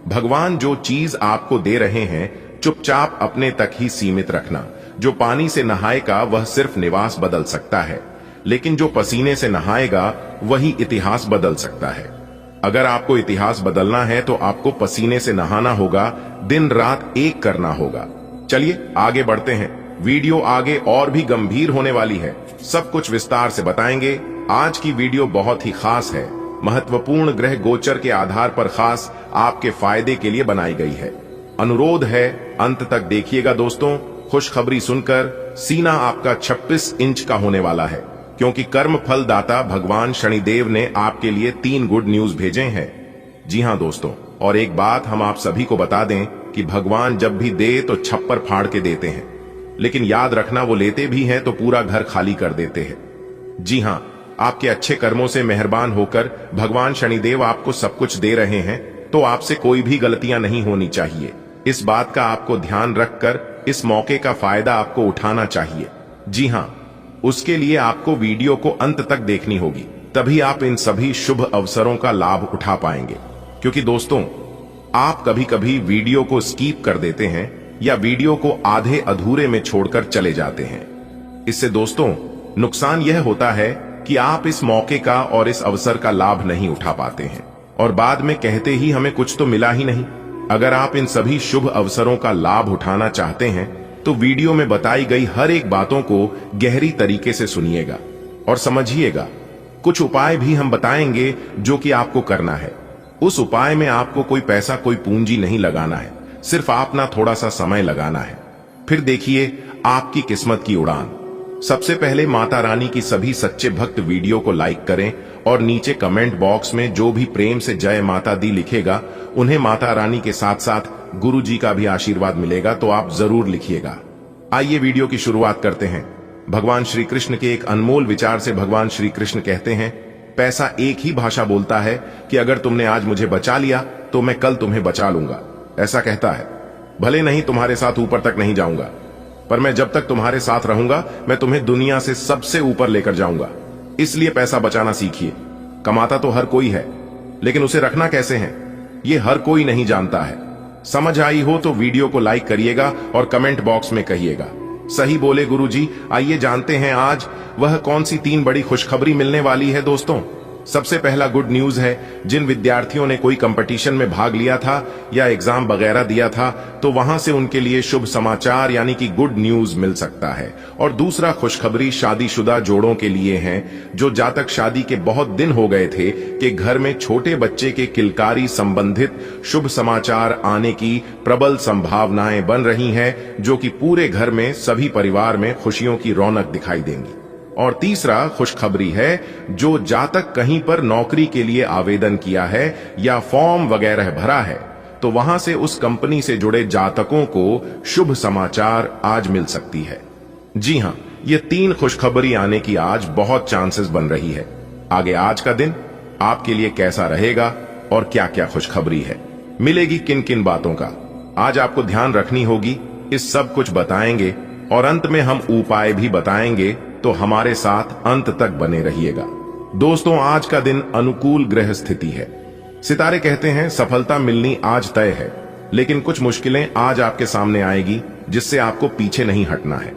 भगवान जो चीज आपको दे रहे हैं चुपचाप अपने तक ही सीमित रखना। जो पानी से नहाएगा वह सिर्फ निवास बदल सकता है, लेकिन जो पसीने से नहाएगा वही इतिहास बदल सकता है। अगर आपको इतिहास बदलना है तो आपको पसीने से नहाना होगा, दिन रात एक करना होगा। चलिए आगे बढ़ते हैं। वीडियो आगे और भी गंभीर होने वाली है, सब कुछ विस्तार से बताएंगे। आज की वीडियो बहुत ही खास है, महत्वपूर्ण ग्रह गोचर के आधार पर खास आपके फायदे के लिए बनाई गई है। अनुरोध है अंत तक देखिएगा दोस्तों। खुशखबरी सुनकर सीना आपका 26 इंच का होने वाला है, क्योंकि कर्म फल दाता भगवान शनिदेव ने आपके लिए 3 गुड न्यूज भेजे हैं। जी हां दोस्तों, और एक बात हम आप सभी को बता दें कि भगवान जब भी दे तो छप्पर फाड़ के देते हैं, लेकिन याद रखना वो लेते भी हैं तो पूरा घर खाली कर देते हैं। जी हां, आपके अच्छे कर्मों से मेहरबान होकर भगवान शनिदेव आपको सब कुछ दे रहे हैं, तो आपसे कोई भी गलतियां नहीं होनी चाहिए। इस बात का आपको ध्यान रखकर इस मौके का फायदा आपको उठाना चाहिए। जी हां, उसके लिए आपको वीडियो को अंत तक देखनी होगी, तभी आप इन सभी शुभ अवसरों का लाभ उठा पाएंगे। क्योंकि दोस्तों, आप कभी कभी वीडियो को स्किप कर देते हैं या वीडियो को आधे अधूरे में छोड़कर चले जाते हैं। इससे दोस्तों नुकसान यह होता है कि आप इस मौके का और इस अवसर का लाभ नहीं उठा पाते हैं और बाद में कहते ही हमें कुछ तो मिला ही नहीं। अगर आप इन सभी शुभ अवसरों का लाभ उठाना चाहते हैं तो वीडियो में बताई गई हर एक बातों को गहरी तरीके से सुनिएगा और समझिएगा। कुछ उपाय भी हम बताएंगे जो कि आपको करना है। उस उपाय में आपको कोई पैसा, कोई पूंजी नहीं लगाना है, सिर्फ अपना थोड़ा सा समय लगाना है। फिर देखिए आपकी किस्मत की उड़ान। सबसे पहले माता रानी की सभी सच्चे भक्त वीडियो को लाइक करें और नीचे कमेंट बॉक्स में जो भी प्रेम से जय माता दी लिखेगा, उन्हें माता रानी के साथ साथ गुरु जी का भी आशीर्वाद मिलेगा, तो आप जरूर लिखिएगा। आइए वीडियो की शुरुआत करते हैं। भगवान श्री कृष्ण के एक अनमोल विचार से भगवान श्री कृष्ण कहते हैं, पैसा एक ही भाषा बोलता है कि अगर तुमने आज मुझे बचा लिया तो मैं कल तुम्हें बचा लूंगा। ऐसा कहता है, भले नहीं तुम्हारे साथ ऊपर तक नहीं जाऊंगा, पर मैं जब तक तुम्हारे साथ रहूंगा मैं तुम्हें दुनिया से सबसे ऊपर लेकर जाऊंगा। इसलिए पैसा बचाना सीखिए। कमाता तो हर कोई है, लेकिन उसे रखना कैसे है ये हर कोई नहीं जानता है। समझ आई हो तो वीडियो को लाइक करिएगा और कमेंट बॉक्स में कहिएगा, सही बोले गुरुजी। आइए जानते हैं आज वह कौन सी 3 बड़ी खुशखबरी मिलने वाली है दोस्तों। सबसे पहला गुड न्यूज है, जिन विद्यार्थियों ने कोई कंपटीशन में भाग लिया था या एग्जाम वगैरह दिया था तो वहां से उनके लिए शुभ समाचार यानी कि गुड न्यूज मिल सकता है। और दूसरा खुशखबरी शादीशुदा जोड़ों के लिए है, जो जातक शादी के बहुत दिन हो गए थे कि घर में छोटे बच्चे के किलकारी संबंधित शुभ समाचार आने की प्रबल संभावनाएं बन रही हैं, जो कि पूरे घर में सभी परिवार में खुशियों की रौनक दिखाई देंगी। और तीसरा खुशखबरी है, जो जातक कहीं पर नौकरी के लिए आवेदन किया है या फॉर्म वगैरह भरा है तो वहां से उस कंपनी से जुड़े जातकों को शुभ समाचार आज मिल सकती है। जी हां, ये 3 खुशखबरी आने की आज बहुत चांसेस बन रही है। आगे आज का दिन आपके लिए कैसा रहेगा और क्या क्या खुशखबरी है, मिलेगी किन किन बातों का, आज आपको ध्यान रखनी होगी, इस सब कुछ बताएंगे और अंत में हम उपाय भी बताएंगे, तो हमारे साथ अंत तक बने रहिएगा। दोस्तों, आज का दिन अनुकूल ग्रह स्थिति है। सितारे कहते हैं सफलता मिलनी आज तय है, लेकिन कुछ मुश्किलें आज आपके सामने आएगी जिससे आपको पीछे नहीं हटना है।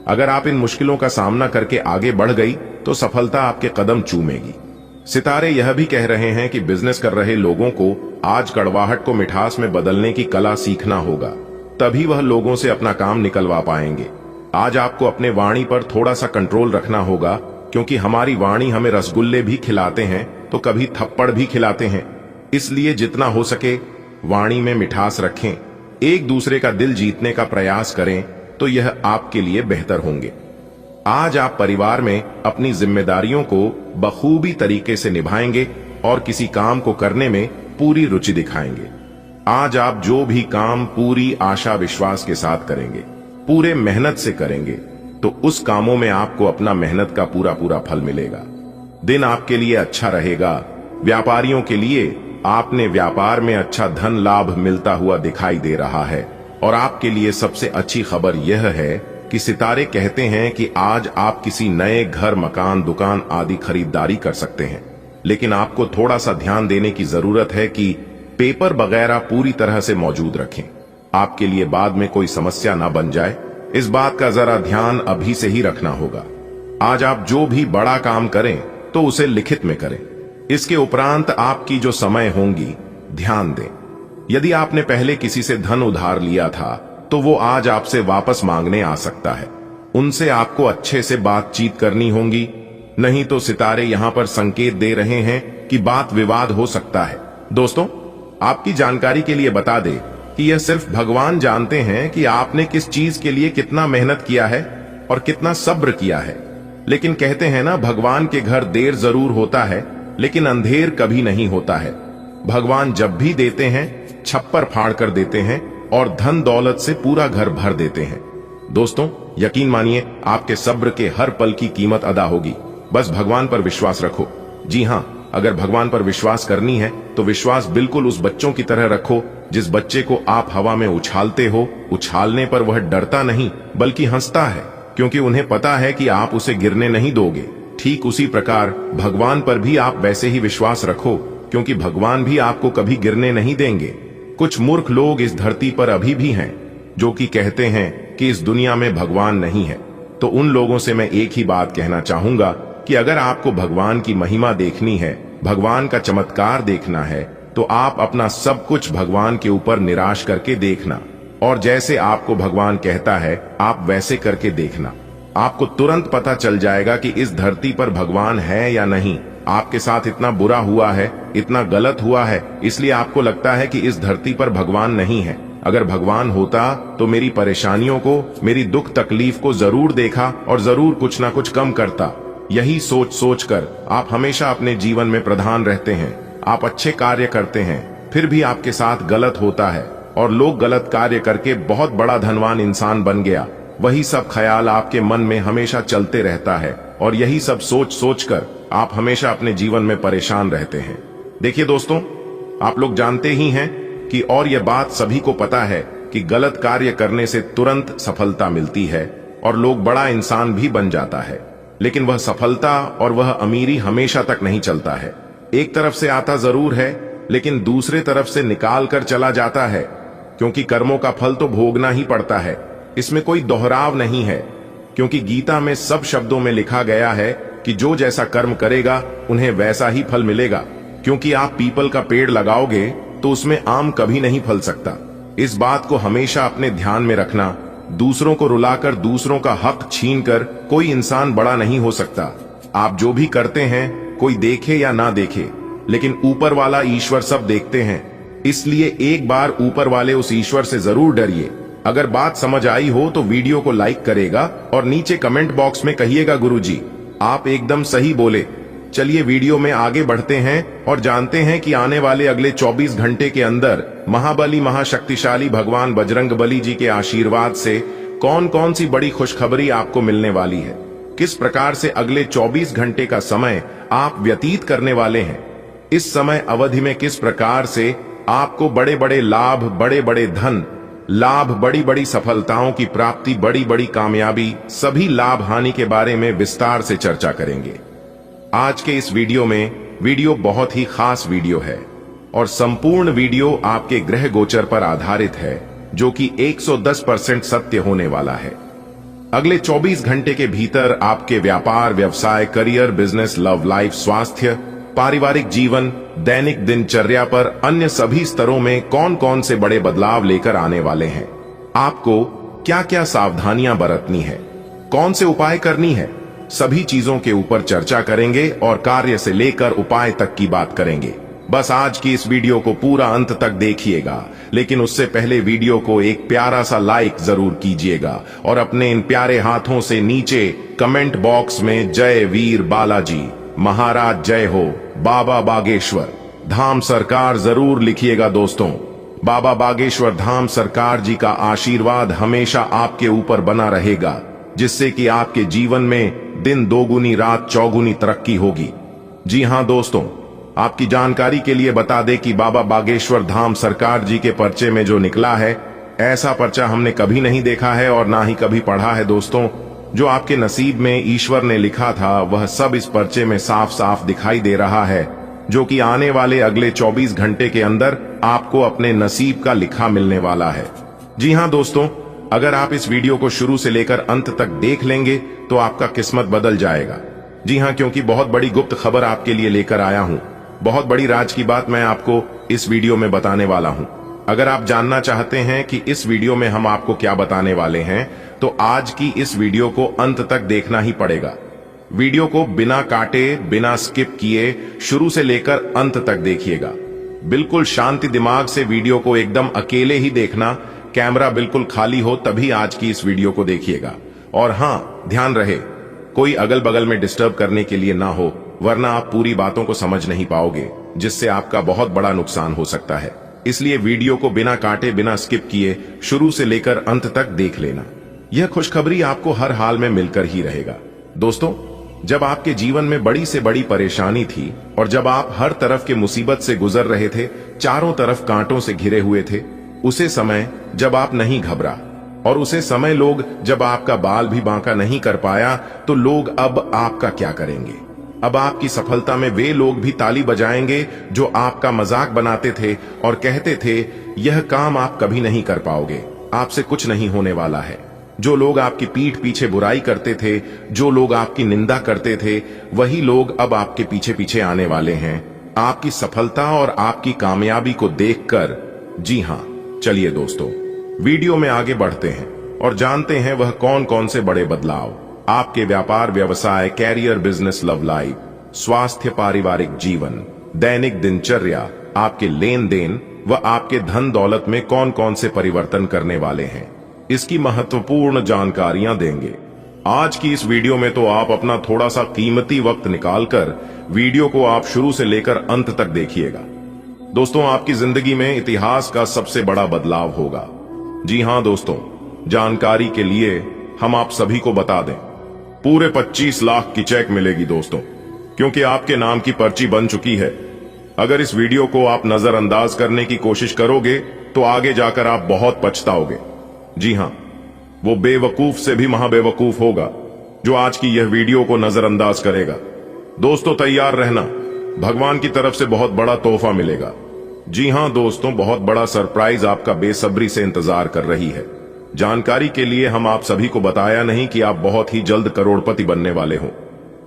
अगर आप इन मुश्किलों का सामना करके आगे बढ़ गई तो सफलता आपके कदम चूमेगी। सितारे यह भी कह रहे हैं कि बिजनेस कर रहे लोगों को आज कड़वाहट को मिठास में बदलने की कला सीखना होगा, तभी वह लोगों से अपना काम निकलवा पाएंगे। आज आपको अपने वाणी पर थोड़ा सा कंट्रोल रखना होगा, क्योंकि हमारी वाणी हमें रसगुल्ले भी खिलाते हैं तो कभी थप्पड़ भी खिलाते हैं। इसलिए जितना हो सके वाणी में मिठास रखें, एक दूसरे का दिल जीतने का प्रयास करें, तो यह आपके लिए बेहतर होंगे। आज आप परिवार में अपनी जिम्मेदारियों को बखूबी तरीके से निभाएंगे और किसी काम को करने में पूरी रुचि दिखाएंगे। आज आप जो भी काम पूरी आशा विश्वास के साथ करेंगे, पूरे मेहनत से करेंगे, तो उस कामों में आपको अपना मेहनत का पूरा पूरा फल मिलेगा। दिन आपके लिए अच्छा रहेगा। व्यापारियों के लिए आपने व्यापार में अच्छा धन लाभ मिलता हुआ दिखाई दे रहा है। और आपके लिए सबसे अच्छी खबर यह है कि सितारे कहते हैं कि आज आप किसी नए घर, मकान, दुकान आदि खरीदारी कर सकते हैं, लेकिन आपको थोड़ा सा ध्यान देने की जरूरत है कि पेपर वगैरह पूरी तरह से मौजूद रखें, आपके लिए बाद में कोई समस्या ना बन जाए। इस बात का जरा ध्यान अभी से ही रखना होगा। आज आप जो भी बड़ा काम करें तो उसे लिखित में करें। इसके उपरांत आपकी जो समय होंगी, ध्यान दें। यदि आपने पहले किसी से धन उधार लिया था तो वो आज आपसे वापस मांगने आ सकता है। उनसे आपको अच्छे से बातचीत करनी होगी, नहीं तो सितारे यहां पर संकेत दे रहे हैं कि बात विवाद हो सकता है। दोस्तों, आपकी जानकारी के लिए बता दें कि यह सिर्फ भगवान जानते हैं कि आपने किस चीज के लिए कितना मेहनत किया है और कितना सब्र किया है। लेकिन कहते हैं ना, भगवान के घर देर जरूर होता है लेकिन अंधेर कभी नहीं होता है। भगवान जब भी देते हैं छप्पर फाड़ कर देते हैं और धन दौलत से पूरा घर भर देते हैं। दोस्तों, यकीन मानिए, आपके सब्र के हर पल की कीमत अदा होगी। बस भगवान पर विश्वास रखो। जी हां, अगर भगवान पर विश्वास करनी है तो विश्वास बिल्कुल उस बच्चों की तरह रखो जिस बच्चे को आप हवा में उछालते हो। उछालने पर वह डरता नहीं बल्कि हंसता है, क्योंकि उन्हें पता है कि आप उसे गिरने नहीं दोगे। ठीक उसी प्रकार भगवान पर भी आप वैसे ही विश्वास रखो, क्योंकि भगवान भी आपको कभी गिरने नहीं देंगे। कुछ मूर्ख लोग इस धरती पर अभी भी हैं जो कि कहते हैं कि इस दुनिया में भगवान नहीं है। तो उन लोगों से मैं एक ही बात कहना चाहूंगा कि अगर आपको भगवान की महिमा देखनी है, भगवान का चमत्कार देखना है, तो आप अपना सब कुछ भगवान के ऊपर निराश करके देखना, और जैसे आपको भगवान कहता है आप वैसे करके देखना। आपको तुरंत पता चल जाएगा कि इस धरती पर भगवान है या नहीं। आपके साथ इतना बुरा हुआ है, इतना गलत हुआ है, इसलिए आपको लगता है कि इस धरती पर भगवान नहीं है। अगर भगवान होता तो मेरी परेशानियों को, मेरी दुख तकलीफ को जरूर देखा और जरूर कुछ ना कुछ कम करता। यही सोच सोच कर आप हमेशा अपने जीवन में प्रधान रहते हैं। आप अच्छे कार्य करते हैं, फिर भी आपके साथ गलत होता है और लोग गलत कार्य करके बहुत बड़ा धनवान इंसान बन गया। वही सब ख्याल आपके मन में हमेशा चलते रहता है और यही सब सोच सोच कर आप हमेशा अपने जीवन में परेशान रहते हैं। देखिए दोस्तों, आप लोग जानते ही हैं कि, और यह बात सभी को पता है कि गलत कार्य करने से तुरंत सफलता मिलती है और लोग बड़ा इंसान भी बन जाता है। लेकिन वह सफलता और वह अमीरी हमेशा तक नहीं चलता है। एक तरफ से आता जरूर है, लेकिन दूसरे तरफ से निकाल कर चला जाता है, क्योंकि कर्मों का फल तो भोगना ही पड़ता है। इसमें कोई दोहराव नहीं है, क्योंकि गीता में सब शब्दों में लिखा गया है कि जो जैसा कर्म करेगा उन्हें वैसा ही फल मिलेगा। क्योंकि आप पीपल का पेड़ लगाओगे तो उसमें आम कभी नहीं फल सकता। इस बात को हमेशा अपने ध्यान में रखना। दूसरों को रुलाकर, दूसरों का हक छीनकर कोई इंसान बड़ा नहीं हो सकता। आप जो भी करते हैं, कोई देखे या ना देखे, लेकिन ऊपर वाला ईश्वर सब देखते हैं। इसलिए एक बार ऊपर वाले उस ईश्वर से जरूर डरिए। अगर बात समझ आई हो तो वीडियो को लाइक करेगा और नीचे कमेंट बॉक्स में कहिएगा गुरुजी आप एकदम सही बोले। चलिए वीडियो में आगे बढ़ते हैं और जानते हैं कि आने वाले अगले 24 घंटे के अंदर महाबली महाशक्तिशाली भगवान बजरंगबली जी के आशीर्वाद से कौन कौन सी बड़ी खुशखबरी आपको मिलने वाली है। किस प्रकार से अगले 24 घंटे का समय आप व्यतीत करने वाले हैं। इस समय अवधि में किस प्रकार से आपको बड़े बड़े लाभ, बड़े बड़े धन लाभ, बड़ी बड़ी सफलताओं की प्राप्ति, बड़ी बड़ी कामयाबी, सभी लाभ हानि के बारे में विस्तार से चर्चा करेंगे। आज के इस वीडियो बहुत ही खास वीडियो है और संपूर्ण वीडियो आपके ग्रह गोचर पर आधारित है, जो कि 110% सत्य होने वाला है। अगले 24 घंटे के भीतर आपके व्यापार, व्यवसाय, करियर, बिजनेस, लव लाइफ, स्वास्थ्य, पारिवारिक जीवन, दैनिक दिनचर्या पर अन्य सभी स्तरों में कौन कौन से बड़े बदलाव लेकर आने वाले हैं, आपको क्या क्या सावधानियां बरतनी है, कौन से उपाय करनी है, सभी चीजों के ऊपर चर्चा करेंगे और कार्य से लेकर उपाय तक की बात करेंगे। बस आज की इस वीडियो को पूरा अंत तक देखिएगा, लेकिन उससे पहले वीडियो को एक प्यारा सा लाइक जरूर कीजिएगा और अपने इन प्यारे हाथों से नीचे कमेंट बॉक्स में जय वीर बालाजी महाराज जय हो, बाबा बागेश्वर धाम सरकार जरूर लिखिएगा दोस्तों। बाबा बागेश्वर धाम सरकार जी का आशीर्वाद हमेशा आपके ऊपर बना रहेगा, जिससे कि आपके जीवन में दिन दोगुनी रात चौगुनी तरक्की होगी। जी हां दोस्तों, आपकी जानकारी के लिए बता दें कि बाबा बागेश्वर धाम सरकार जी के पर्चे में जो निकला है, ऐसा पर्चा हमने कभी नहीं देखा है और ना ही कभी पढ़ा है दोस्तों। जो आपके नसीब में ईश्वर ने लिखा था वह सब इस पर्चे में साफ साफ दिखाई दे रहा है, जो कि आने वाले अगले 24 घंटे के अंदर आपको अपने नसीब का लिखा मिलने वाला है। जी हां दोस्तों, अगर आप इस वीडियो को शुरू से लेकर अंत तक देख लेंगे तो आपका किस्मत बदल जाएगा। जी हां, क्योंकि बहुत बड़ी गुप्त खबर आपके लिए लेकर आया हूं। बहुत बड़ी राज की बात मैं आपको इस वीडियो में बताने वाला हूं। अगर आप जानना चाहते हैं कि इस वीडियो में हम आपको क्या बताने वाले हैं, तो आज की इस वीडियो को अंत तक देखना ही पड़ेगा। वीडियो को बिना काटे, बिना स्किप किए शुरू से लेकर अंत तक देखिएगा। बिल्कुल शांति दिमाग से वीडियो को एकदम अकेले ही देखना, कैमरा बिल्कुल खाली हो तभी आज की इस वीडियो को देखिएगा। और हां, ध्यान रहे कोई अगल बगल में डिस्टर्ब करने के लिए ना हो, वरना आप पूरी बातों को समझ नहीं पाओगे, जिससे आपका बहुत बड़ा नुकसान हो सकता है। इसलिए वीडियो को बिना काटे, बिना स्किप किए शुरू से लेकर अंत तक देख लेना। यह खुशखबरी आपको हर हाल में मिलकर ही रहेगा। दोस्तों, जब आपके जीवन में बड़ी से बड़ी परेशानी थी और जब आप हर तरफ के मुसीबत से गुजर रहे थे, चारों तरफ कांटों से घिरे हुए थे, उसे समय जब आप नहीं घबरा और उसे समय लोग जब आपका बाल भी बांका नहीं कर पाया, तो लोग अब आपका क्या करेंगे। अब आपकी सफलता में वे लोग भी ताली बजाएंगे जो आपका मजाक बनाते थे और कहते थे यह काम आप कभी नहीं कर पाओगे, आपसे कुछ नहीं होने वाला है। जो लोग आपकी पीठ पीछे बुराई करते थे, जो लोग आपकी निंदा करते थे, वही लोग अब आपके पीछे पीछे आने वाले हैं आपकी सफलता और आपकी कामयाबी को देखकर। जी हां, चलिए दोस्तों, वीडियो में आगे बढ़ते हैं और जानते हैं वह कौन कौन से बड़े बदलाव आपके व्यापार, व्यवसाय, कैरियर, बिजनेस, लव लाइफ, स्वास्थ्य, पारिवारिक जीवन, दैनिक दिनचर्या, आपके लेन देन व आपके धन दौलत में कौन कौन से परिवर्तन करने वाले हैं, इसकी महत्वपूर्ण जानकारियां देंगे। आज की इस वीडियो में तो आप अपना थोड़ा सा कीमती वक्त निकालकर वीडियो को आप शुरू से लेकर अंत तक देखिएगा। दोस्तों, आपकी जिंदगी में इतिहास का सबसे बड़ा बदलाव होगा। जी हां दोस्तों, जानकारी के लिए हम आप सभी को बता दें, पूरे 25 लाख की चेक मिलेगी दोस्तों, क्योंकि आपके नाम की पर्ची बन चुकी है। अगर इस वीडियो को आप नजरअंदाज करने की कोशिश करोगे तो आगे जाकर आप बहुत पछताओगे। जी हां, वो बेवकूफ से भी महाबेवकूफ होगा जो आज की यह वीडियो को नजरअंदाज करेगा। दोस्तों, तैयार रहना, भगवान की तरफ से बहुत बड़ा तोहफा मिलेगा। जी हां दोस्तों, बहुत बड़ा सरप्राइज आपका बेसब्री से इंतजार कर रही है। जानकारी के लिए हम आप सभी को बताया नहीं कि आप बहुत ही जल्द करोड़पति बनने वाले हो।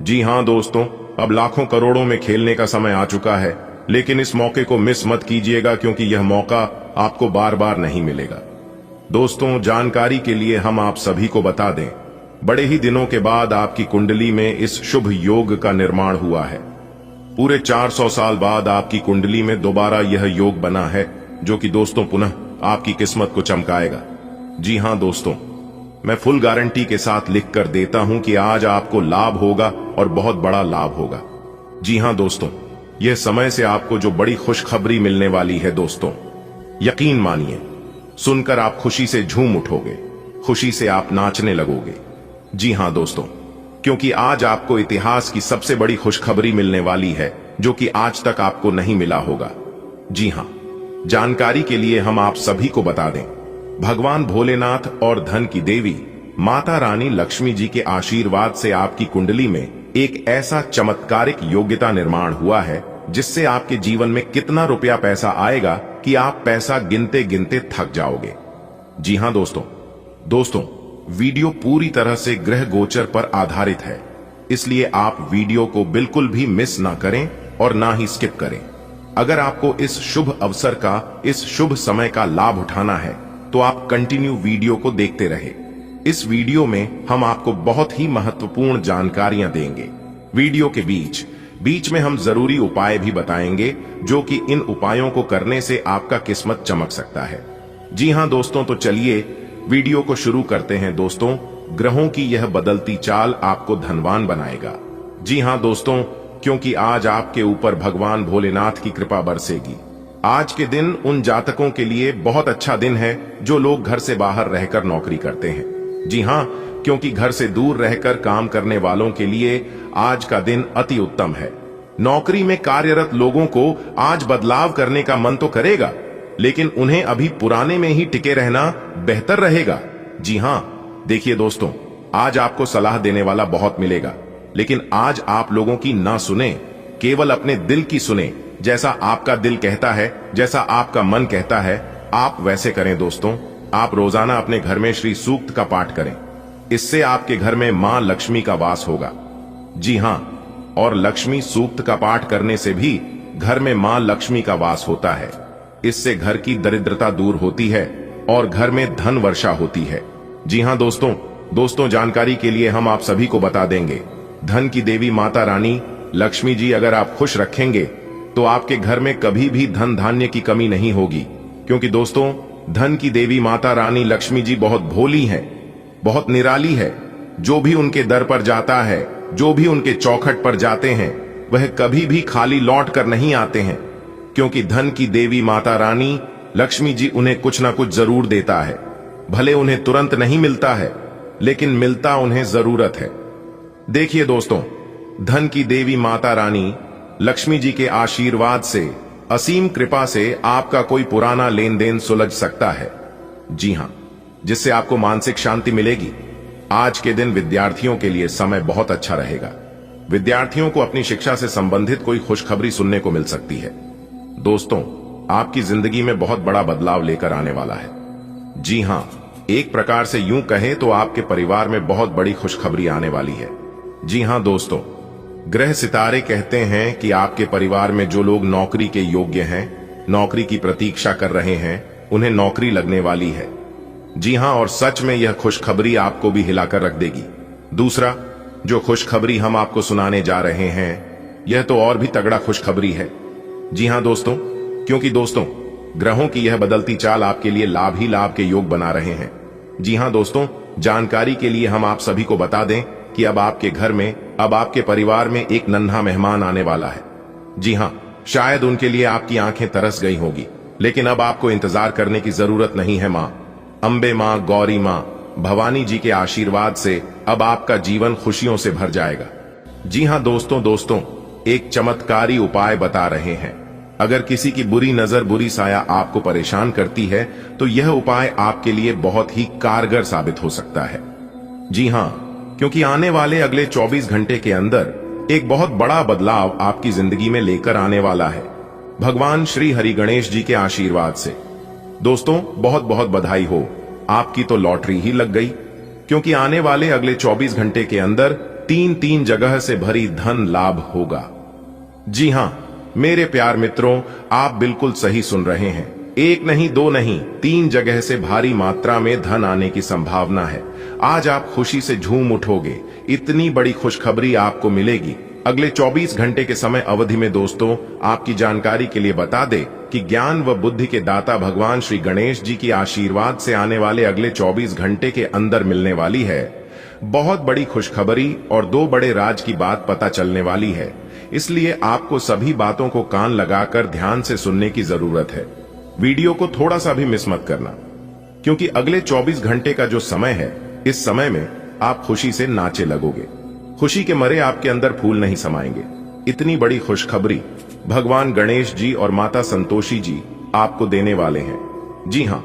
जी हां दोस्तों, अब लाखों करोड़ों में खेलने का समय आ चुका है, लेकिन इस मौके को मिस मत कीजिएगा, क्योंकि यह मौका आपको बार बार नहीं मिलेगा। दोस्तों, जानकारी के लिए हम आप सभी को बता दें, बड़े ही दिनों के बाद आपकी कुंडली में इस शुभ योग का निर्माण हुआ है। पूरे 400 साल बाद आपकी कुंडली में दोबारा यह योग बना है, जो कि दोस्तों पुनः आपकी किस्मत को चमकाएगा। जी हां दोस्तों, मैं फुल गारंटी के साथ लिख कर देता हूं कि आज आपको लाभ होगा और बहुत बड़ा लाभ होगा। जी हां दोस्तों, यह समय से आपको जो बड़ी खुशखबरी मिलने वाली है दोस्तों, यकीन मानिए, सुनकर आप खुशी से झूम उठोगे, खुशी से आप नाचने लगोगे। जी हां दोस्तों, क्योंकि आज आपको इतिहास की सबसे बड़ी खुशखबरी मिलने वाली है, जो कि आज तक आपको नहीं मिला होगा। जी हां, जानकारी के लिए हम आप सभी को बता दें, भगवान भोलेनाथ और धन की देवी माता रानी लक्ष्मी जी के आशीर्वाद से आपकी कुंडली में एक ऐसा चमत्कारिक योग्यता निर्माण हुआ है जिससे आपके जीवन में कितना रुपया पैसा आएगा कि आप पैसा गिनते गिनते थक जाओगे। जी हां दोस्तों, वीडियो पूरी तरह से ग्रह गोचर पर आधारित है, इसलिए आप वीडियो को बिल्कुल भी मिस ना करें और ना ही स्किप करें। अगर आपको इस शुभ अवसर का, इस शुभ समय का लाभ उठाना है तो आप कंटिन्यू वीडियो को देखते रहे। इस वीडियो में हम आपको बहुत ही महत्वपूर्ण जानकारियां देंगे। वीडियो के बीच में हम जरूरी उपाय भी बताएंगे, जो कि इन उपायों को करने से आपका किस्मत चमक सकता है। जी हां दोस्तों, तो चलिए वीडियो को शुरू करते हैं। दोस्तों, ग्रहों की यह बदलती चाल आपको धनवान बनाएगा। जी हां दोस्तों, क्योंकि आज आपके ऊपर भगवान भोलेनाथ की कृपा बरसेगी। आज के दिन उन जातकों के लिए बहुत अच्छा दिन है जो लोग घर से बाहर रहकर नौकरी करते हैं। जी हां, क्योंकि घर से दूर रहकर काम करने वालों के लिए आज का दिन अति उत्तम है। नौकरी में कार्यरत लोगों को आज बदलाव करने का मन तो करेगा, लेकिन उन्हें अभी पुराने में ही टिके रहना बेहतर रहेगा। जी हां, देखिए दोस्तों, आज आपको सलाह देने वाला बहुत मिलेगा, लेकिन आज आप लोगों की ना सुने, केवल अपने दिल की सुने। जैसा आपका दिल कहता है, जैसा आपका मन कहता है, आप वैसे करें। दोस्तों, आप रोजाना अपने घर में श्री सूक्त का पाठ करें। इससे आपके घर में मां लक्ष्मी का वास होगा। जी हां, और लक्ष्मी सूक्त का पाठ करने से भी घर में मां लक्ष्मी का वास होता है। इससे घर की दरिद्रता दूर होती है और घर में धन वर्षा होती है। जी हां दोस्तों, जानकारी के लिए हम आप सभी को बता देंगे, धन की देवी माता रानी लक्ष्मी जी अगर आप खुश रखेंगे तो आपके घर में कभी भी धन धान्य की कमी नहीं होगी। क्योंकि दोस्तों, धन की देवी माता रानी लक्ष्मी जी बहुत भोली है, बहुत निराली है। जो भी उनके दर पर जाता है, जो भी उनके चौखट पर जाते हैं, वह कभी भी खाली लौट कर नहीं आते हैं। क्योंकि धन की देवी माता रानी लक्ष्मी जी उन्हें कुछ ना कुछ जरूर देता है। भले उन्हें तुरंत नहीं मिलता है, लेकिन मिलता उन्हें जरूरत है। देखिए दोस्तों, धन की देवी माता रानी लक्ष्मी जी के आशीर्वाद से, असीम कृपा से आपका कोई पुराना लेन देन सुलझ सकता है। जी हां, जिससे आपको मानसिक शांति मिलेगी। आज के दिन विद्यार्थियों के लिए समय बहुत अच्छा रहेगा। विद्यार्थियों को अपनी शिक्षा से संबंधित कोई खुशखबरी सुनने को मिल सकती है। दोस्तों, आपकी जिंदगी में बहुत बड़ा बदलाव लेकर आने वाला है। जी हां, एक प्रकार से यूं कहें तो आपके परिवार में बहुत बड़ी खुशखबरी आने वाली है। जी हां दोस्तों, ग्रह सितारे कहते हैं कि आपके परिवार में जो लोग नौकरी के योग्य हैं, नौकरी की प्रतीक्षा कर रहे हैं, उन्हें नौकरी लगने वाली है। जी हां, और सच में यह खुशखबरी आपको भी हिलाकर रख देगी। दूसरा, जो खुशखबरी हम आपको सुनाने जा रहे हैं, यह तो और भी तगड़ा खुशखबरी है। जी हां दोस्तों, क्योंकि दोस्तों, ग्रहों की यह बदलती चाल आपके लिए लाभ ही लाभ के योग बना रहे हैं। जी हां दोस्तों, जानकारी के लिए हम आप सभी को बता दें कि अब आपके घर में, अब आपके परिवार में एक नन्हा मेहमान आने वाला है। जी हां, शायद उनके लिए आपकी आंखें तरस गई होगी, लेकिन अब आपको इंतजार करने की जरूरत नहीं है। मां अंबे, मां गौरी, मां भवानी जी के आशीर्वाद से अब आपका जीवन खुशियों से भर जाएगा। जी हां दोस्तों, एक चमत्कारी उपाय बता रहे हैं। अगर किसी की बुरी नजर, बुरी साया आपको परेशान करती है, तो यह उपाय आपके लिए बहुत ही कारगर साबित हो सकता है। जी हां, क्योंकि आने वाले अगले 24 घंटे के अंदर एक बहुत बड़ा बदलाव आपकी जिंदगी में लेकर आने वाला है, भगवान श्री हरि गणेश जी के आशीर्वाद से। दोस्तों, बहुत बहुत बधाई हो, आपकी तो लॉटरी ही लग गई। क्योंकि आने वाले अगले 24 घंटे के अंदर 3 जगह से भरी धन लाभ होगा। जी हां मेरे प्यार मित्रों, आप बिल्कुल सही सुन रहे हैं। एक नहीं, दो नहीं, 3 जगह से भारी मात्रा में धन आने की संभावना है। आज आप खुशी से झूम उठोगे। इतनी बड़ी खुशखबरी आपको मिलेगी अगले 24 घंटे के समय अवधि में। दोस्तों, आपकी जानकारी के लिए बता दें कि ज्ञान व बुद्धि के दाता भगवान श्री गणेश जी की आशीर्वाद से आने वाले अगले 24 घंटे के अंदर मिलने वाली है बहुत बड़ी खुशखबरी, और 2 बड़े राज की बात पता चलने वाली है। इसलिए आपको सभी बातों को कान लगाकर ध्यान से सुनने की जरूरत है। वीडियो को थोड़ा सा भी मिस मत करना, क्योंकि अगले 24 घंटे का जो समय है, इस समय में आप खुशी से नाचे लगोगे। खुशी के मरे आपके अंदर फूल नहीं समाएंगे। इतनी बड़ी खुशखबरी भगवान गणेश जी और माता संतोषी जी आपको देने वाले हैं। जी हां,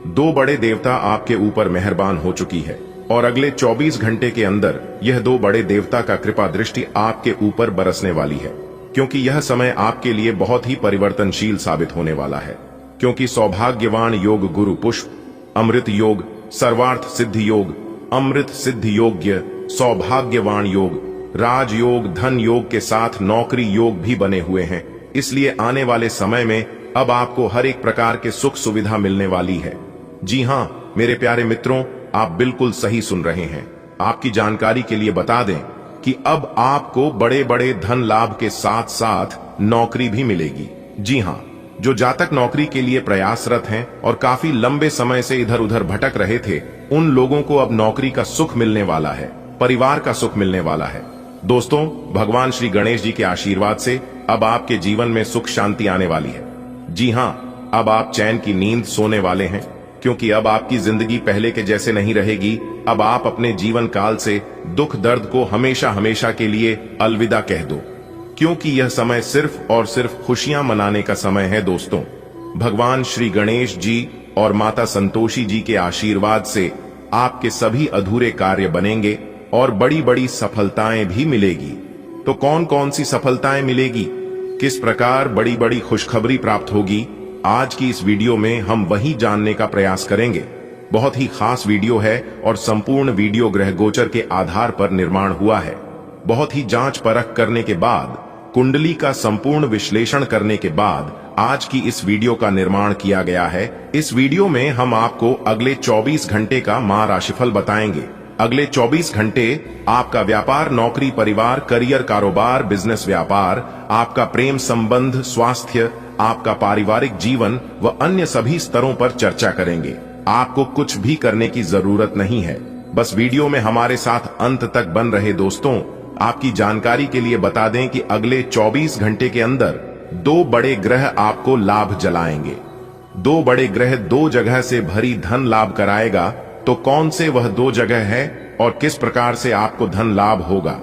दो बड़े देवता आपके ऊपर मेहरबान हो चुकी है और अगले 24 घंटे के अंदर यह दो बड़े देवता का कृपा दृष्टि आपके ऊपर बरसने वाली है, क्योंकि यह समय आपके लिए बहुत ही परिवर्तनशील साबित होने वाला है। क्योंकि सौभाग्यवान योग गुरु पुष्प, अमृत योग, सर्वार्थ सिद्धि योग, अमृत सिद्धि योग्य, सौभाग्यवान योग, राजयोग, धन योग के साथ नौकरी योग भी बने हुए हैं। इसलिए आने वाले समय में अब आपको हर एक प्रकार के सुख सुविधा मिलने वाली है। जी हाँ मेरे प्यारे मित्रों, आप बिल्कुल सही सुन रहे हैं। आपकी जानकारी के लिए बता दें कि अब आपको बड़े बड़े धन लाभ के साथ साथ नौकरी भी मिलेगी। जी हाँ, जो जातक नौकरी के लिए प्रयासरत हैं और काफी लंबे समय से इधर उधर भटक रहे थे, उन लोगों को अब नौकरी का सुख मिलने वाला है, परिवार का सुख मिलने वाला है। दोस्तों, भगवान श्री गणेश जी के आशीर्वाद से अब आपके जीवन में सुख शांति आने वाली है। जी हाँ, अब आप चैन की नींद सोने वाले हैं, क्योंकि अब आपकी जिंदगी पहले के जैसे नहीं रहेगी। अब आप अपने जीवन काल से दुख दर्द को हमेशा हमेशा के लिए अलविदा कह दो, क्योंकि यह समय सिर्फ और सिर्फ खुशियां मनाने का समय है। दोस्तों, भगवान श्री गणेश जी और माता संतोषी जी के आशीर्वाद से आपके सभी अधूरे कार्य बनेंगे और बड़ी बड़ी सफलताएं भी मिलेगी। तो कौन कौन सी सफलताएं मिलेगी, किस प्रकार बड़ी बड़ी खुशखबरी प्राप्त होगी, आज की इस वीडियो में हम वही जानने का प्रयास करेंगे। बहुत ही खास वीडियो है और संपूर्ण वीडियो ग्रह गोचर के आधार पर निर्माण हुआ है। बहुत ही जांच परख करने के बाद, कुंडली का संपूर्ण विश्लेषण करने के बाद आज की इस वीडियो का निर्माण किया गया है। इस वीडियो में हम आपको अगले 24 घंटे का माह राशिफल बताएंगे। अगले 24 घंटे आपका व्यापार, नौकरी, परिवार, करियर, कारोबार, बिजनेस, व्यापार, आपका प्रेम संबंध, स्वास्थ्य, आपका पारिवारिक जीवन व अन्य सभी स्तरों पर चर्चा करेंगे। आपको कुछ भी करने की जरूरत नहीं है, बस वीडियो में हमारे साथ अंत तक बन रहे। दोस्तों, आपकी जानकारी के लिए बता दें कि अगले 24 घंटे के अंदर दो बड़े ग्रह आपको लाभ जलाएंगे। दो बड़े ग्रह दो जगह से भरी धन लाभ कराएगा। तो कौन से वह दो जगह है और किस प्रकार से आपको धन लाभ होगा,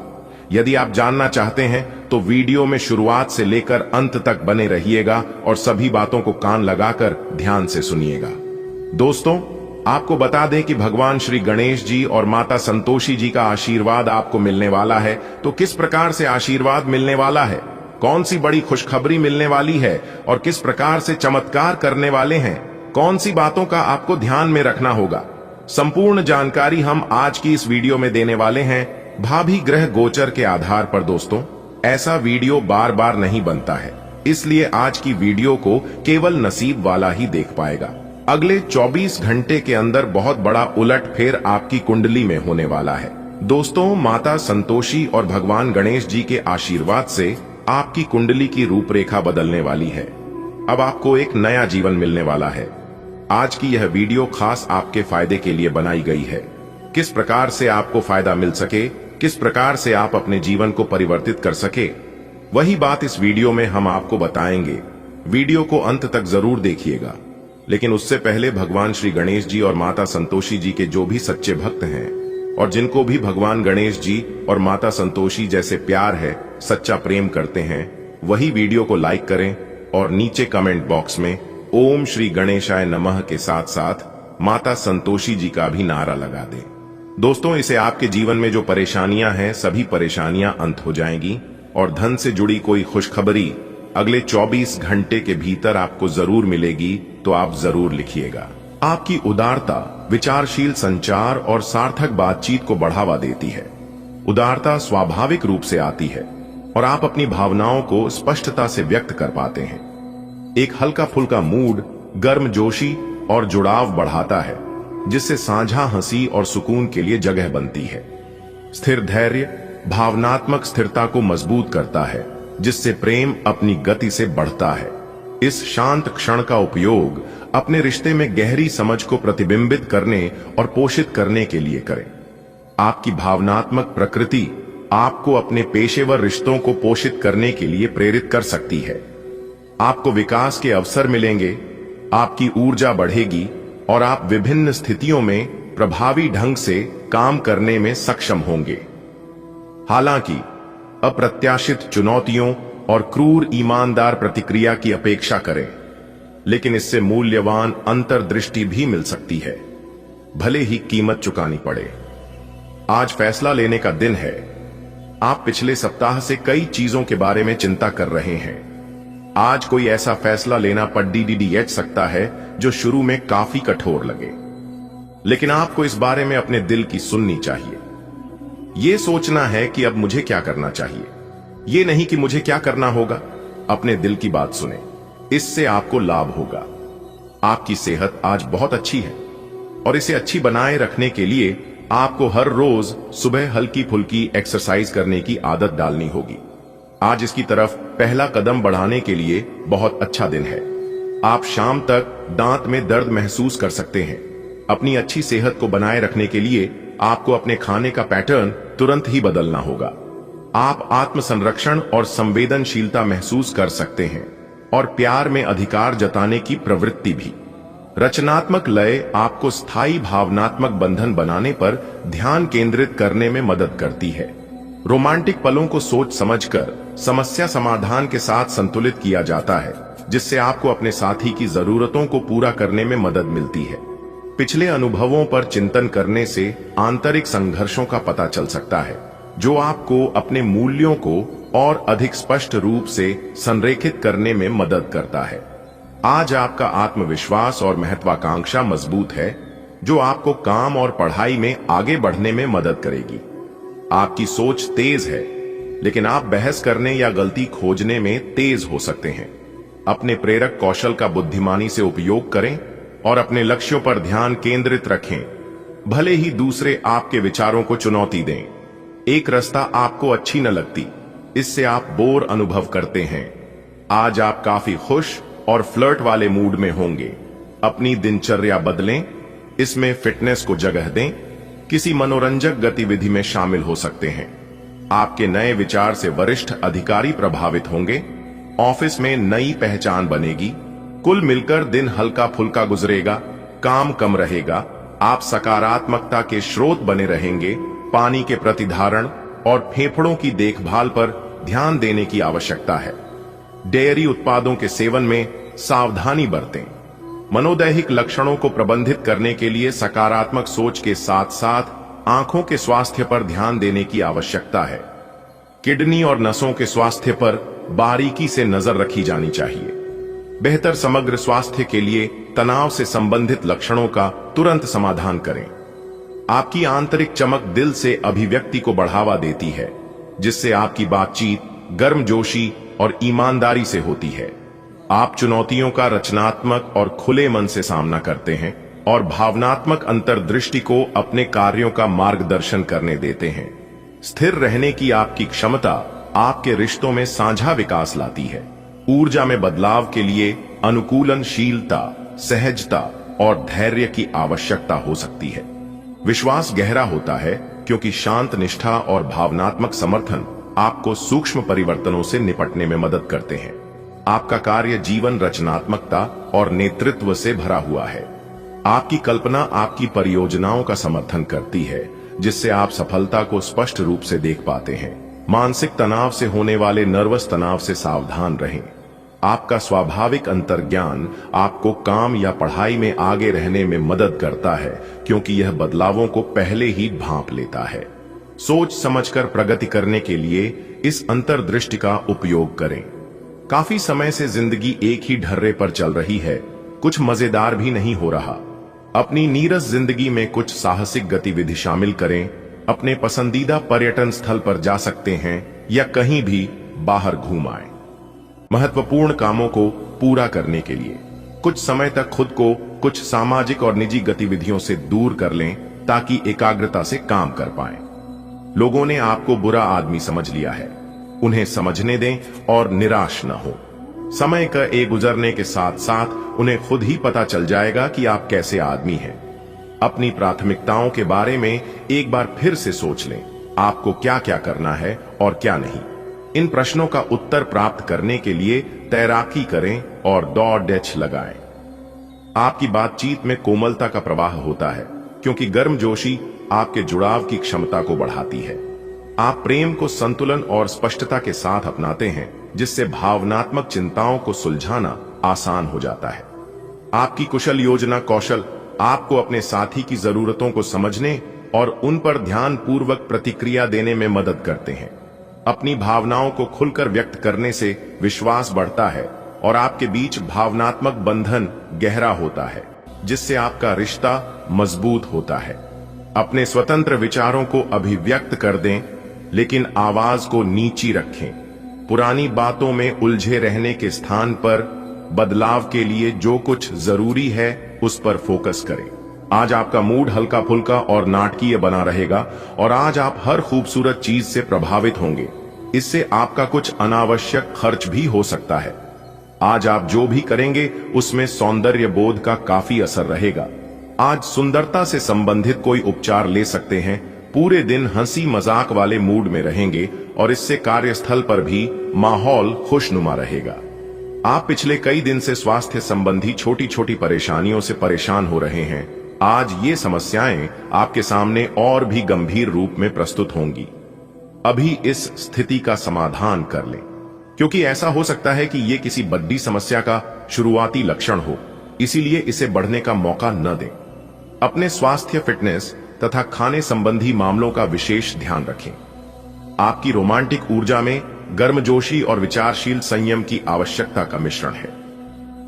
यदि आप जानना चाहते हैं तो वीडियो में शुरुआत से लेकर अंत तक बने रहिएगा और सभी बातों को कान लगाकर ध्यान से सुनिएगा। दोस्तों, आपको बता दें कि भगवान श्री गणेश जी और माता संतोषी जी का आशीर्वाद आपको मिलने वाला है। तो किस प्रकार से आशीर्वाद मिलने वाला है, कौन सी बड़ी खुशखबरी मिलने वाली है और किस प्रकार से चमत्कार करने वाले हैं, कौन सी बातों का आपको ध्यान में रखना होगा, संपूर्ण जानकारी हम आज की इस वीडियो में देने वाले हैं, भाभी ग्रह गोचर के आधार पर। दोस्तों, ऐसा वीडियो बार बार नहीं बनता है, इसलिए आज की वीडियो को केवल नसीब वाला ही देख पाएगा। अगले 24 घंटे के अंदर बहुत बड़ा उलटफेर आपकी कुंडली में होने वाला है। दोस्तों, माता संतोषी और भगवान गणेश जी के आशीर्वाद से आपकी कुंडली की रूपरेखा बदलने वाली है। अब आपको एक नया जीवन मिलने वाला है। आज की यह वीडियो खास आपके फायदे के लिए बनाई गई है। किस प्रकार से आपको फायदा मिल सके, किस प्रकार से आप अपने जीवन को परिवर्तित कर सके, वही बात इस वीडियो में हम आपको बताएंगे। वीडियो को अंत तक जरूर देखिएगा। लेकिन उससे पहले भगवान श्री गणेश जी और माता संतोषी जी के जो भी सच्चे भक्त हैं और जिनको भी भगवान गणेश जी और माता संतोषी जैसे प्यार है, सच्चा प्रेम करते हैं, वही वीडियो को लाइक करें और नीचे कमेंट बॉक्स में ओम श्री गणेशाय नमः के साथ साथ माता संतोषी जी का भी नारा लगा दें। दोस्तों, इसे आपके जीवन में जो परेशानियां हैं, सभी परेशानियां अंत हो जाएंगी और धन से जुड़ी कोई खुशखबरी अगले 24 घंटे के भीतर आपको जरूर मिलेगी। तो आप जरूर लिखिएगा। आपकी उदारता, विचारशील संचार और सार्थक बातचीत को बढ़ावा देती है। उदारता स्वाभाविक रूप से आती है और आप अपनी भावनाओं को स्पष्टता से व्यक्त कर पाते हैं। एक हल्का फुल्का मूड गर्मजोशी और जुड़ाव बढ़ाता है, जिससे साझा हंसी और सुकून के लिए जगह बनती है। स्थिर धैर्य भावनात्मक स्थिरता को मजबूत करता है, जिससे प्रेम अपनी गति से बढ़ता है। इस शांत क्षण का उपयोग अपने रिश्ते में गहरी समझ को प्रतिबिंबित करने और पोषित करने के लिए करें। आपकी भावनात्मक प्रकृति आपको अपने पेशेवर रिश्तों को पोषित करने के लिए प्रेरित कर सकती है। आपको विकास के अवसर मिलेंगे, आपकी ऊर्जा बढ़ेगी और आप विभिन्न स्थितियों में प्रभावी ढंग से काम करने में सक्षम होंगे। हालांकि अप्रत्याशित चुनौतियों और क्रूर ईमानदार प्रतिक्रिया की अपेक्षा करें। लेकिन इससे मूल्यवान अंतर्दृष्टि भी मिल सकती है, भले ही कीमत चुकानी पड़े। आज फैसला लेने का दिन है। आप पिछले सप्ताह से कई चीजों के बारे में चिंता कर रहे हैं। आज कोई ऐसा फैसला लेना पड़ सकता है जो शुरू में काफी कठोर लगे, लेकिन आपको इस बारे में अपने दिल की सुननी चाहिए। यह सोचना है कि अब मुझे क्या करना चाहिए, यह नहीं कि मुझे क्या करना होगा। अपने दिल की बात सुने, इससे आपको लाभ होगा। आपकी सेहत आज बहुत अच्छी है और इसे अच्छी बनाए रखने के लिए आपको हर रोज सुबह हल्की फुल्की एक्सरसाइज करने की आदत डालनी होगी। आज इसकी तरफ पहला कदम बढ़ाने के लिए बहुत अच्छा दिन है। आप शाम तक दांत में दर्द महसूस कर सकते हैं। अपनी अच्छी सेहत को बनाए रखने के लिए आपको अपने खाने का पैटर्न तुरंत ही बदलना होगा। आप आत्म संरक्षण और संवेदनशीलता महसूस कर सकते हैं और प्यार में अधिकार जताने की प्रवृत्ति भी। रचनात्मक लय आपको स्थायी भावनात्मक बंधन बनाने पर ध्यान केंद्रित करने में मदद करती है। रोमांटिक पलों को सोच समझकर समस्या समाधान के साथ संतुलित किया जाता है, जिससे आपको अपने साथी की जरूरतों को पूरा करने में मदद मिलती है। पिछले अनुभवों पर चिंतन करने से आंतरिक संघर्षों का पता चल सकता है, जो आपको अपने मूल्यों को और अधिक स्पष्ट रूप से संरेखित करने में मदद करता है। आज आपका आत्मविश्वास और महत्वाकांक्षा मजबूत है, जो आपको काम और पढ़ाई में आगे बढ़ने में मदद करेगी। आपकी सोच तेज है, लेकिन आप बहस करने या गलती खोजने में तेज हो सकते हैं। अपने प्रेरक कौशल का बुद्धिमानी से उपयोग करें और अपने लक्ष्यों पर ध्यान केंद्रित रखें, भले ही दूसरे आपके विचारों को चुनौती दें। एक रास्ता आपको अच्छी न लगती, इससे आप बोर अनुभव करते हैं। आज आप काफी खुश और फ्लर्ट वाले मूड में होंगे। अपनी दिनचर्या बदलें, इसमें फिटनेस को जगह दें, किसी मनोरंजक गतिविधि में शामिल हो सकते हैं। आपके नए विचार से वरिष्ठ अधिकारी प्रभावित होंगे। ऑफिस में नई पहचान बनेगी। कुल मिलकर दिन हल्का फुल्का गुजरेगा, काम कम रहेगा। आप सकारात्मकता के स्रोत बने रहेंगे। पानी के प्रतिधारण और फेफड़ों की देखभाल पर ध्यान देने की आवश्यकता है। डेयरी उत्पादों के सेवन में सावधानी बरतें। मनोदैहिक लक्षणों को प्रबंधित करने के लिए सकारात्मक सोच के साथ साथ आंखों के स्वास्थ्य पर ध्यान देने की आवश्यकता है। किडनी और नसों के स्वास्थ्य पर बारीकी से नजर रखी जानी चाहिए। बेहतर समग्र स्वास्थ्य के लिए तनाव से संबंधित लक्षणों का तुरंत समाधान करें। आपकी आंतरिक चमक दिल से अभिव्यक्ति को बढ़ावा देती है, जिससे आपकी बातचीत गर्मजोशी और ईमानदारी से होती है। आप चुनौतियों का रचनात्मक और खुले मन से सामना करते हैं और भावनात्मक अंतर्दृष्टि को अपने कार्यों का मार्गदर्शन करने देते हैं। स्थिर रहने की आपकी क्षमता आपके रिश्तों में साझा विकास लाती है। ऊर्जा में बदलाव के लिए अनुकूलनशीलता, सहजता और धैर्य की आवश्यकता हो सकती है। विश्वास गहरा होता है क्योंकि शांत निष्ठा और भावनात्मक समर्थन आपको सूक्ष्म परिवर्तनों से निपटने में मदद करते हैं। आपका कार्य जीवन रचनात्मकता और नेतृत्व से भरा हुआ है। आपकी कल्पना आपकी परियोजनाओं का समर्थन करती है, जिससे आप सफलता को स्पष्ट रूप से देख पाते हैं। मानसिक तनाव से होने वाले नर्वस तनाव से सावधान रहें। आपका स्वाभाविक अंतर्ज्ञान आपको काम या पढ़ाई में आगे रहने में मदद करता है, क्योंकि यह बदलावों को पहले ही भांप लेता है। सोच समझकर प्रगति करने के लिए इस अंतर्दृष्टि का उपयोग करें। काफी समय से जिंदगी एक ही ढर्रे पर चल रही है, कुछ मजेदार भी नहीं हो रहा। अपनी नीरस जिंदगी में कुछ साहसिक गतिविधि शामिल करें। अपने पसंदीदा पर्यटन स्थल पर जा सकते हैं या कहीं भी बाहर घूम आएं। महत्वपूर्ण कामों को पूरा करने के लिए कुछ समय तक खुद को कुछ सामाजिक और निजी गतिविधियों से दूर कर लें, ताकि एकाग्रता से काम कर पाएं। लोगों ने आपको बुरा आदमी समझ लिया है, उन्हें समझने दें और निराश न हो। समय का गुजरने के साथ साथ उन्हें खुद ही पता चल जाएगा कि आप कैसे आदमी हैं। अपनी प्राथमिकताओं के बारे में एक बार फिर से सोच लें, आपको क्या क्या करना है और क्या नहीं। इन प्रश्नों का उत्तर प्राप्त करने के लिए तैराकी करें और दौड़ डैच लगाएं। आपकी बातचीत में कोमलता का प्रवाह होता है, क्योंकि गर्मजोशी आपके जुड़ाव की क्षमता को बढ़ाती है। आप प्रेम को संतुलन और स्पष्टता के साथ अपनाते हैं, जिससे भावनात्मक चिंताओं को सुलझाना आसान हो जाता है। आपकी कुशल योजना कौशल आपको अपने साथी की जरूरतों को समझने और उन पर ध्यान पूर्वक प्रतिक्रिया देने में मदद करते हैं। अपनी भावनाओं को खुलकर व्यक्त करने से विश्वास बढ़ता है और आपके बीच भावनात्मक बंधन गहरा होता है, जिससे आपका रिश्ता मजबूत होता है। अपने स्वतंत्र विचारों को अभिव्यक्त कर दें, लेकिन आवाज को नीची रखें। पुरानी बातों में उलझे रहने के स्थान पर बदलाव के लिए जो कुछ जरूरी है उस पर फोकस करें। आज आपका मूड हल्का फुल्का और नाटकीय बना रहेगा और आज आप हर खूबसूरत चीज से प्रभावित होंगे। इससे आपका कुछ अनावश्यक खर्च भी हो सकता है। आज आप जो भी करेंगे उसमें सौंदर्य बोध का काफी असर रहेगा। आज सुंदरता से संबंधित कोई उपचार ले सकते हैं। पूरे दिन हंसी मजाक वाले मूड में रहेंगे और इससे कार्यस्थल पर भी माहौल खुशनुमा रहेगा। आप पिछले कई दिन से स्वास्थ्य संबंधी छोटी छोटी परेशानियों से परेशान हो रहे हैं। आज ये समस्याएं आपके सामने और भी गंभीर रूप में प्रस्तुत होंगी। अभी इस स्थिति का समाधान कर लें, क्योंकि ऐसा हो सकता है कि ये किसी बड़ी समस्या का शुरुआती लक्षण हो, इसीलिए इसे बढ़ने का मौका न दें। अपने स्वास्थ्य, फिटनेस तथा खाने संबंधी मामलों का विशेष ध्यान रखें। आपकी रोमांटिक ऊर्जा में गर्मजोशी और विचारशील संयम की आवश्यकता का मिश्रण है।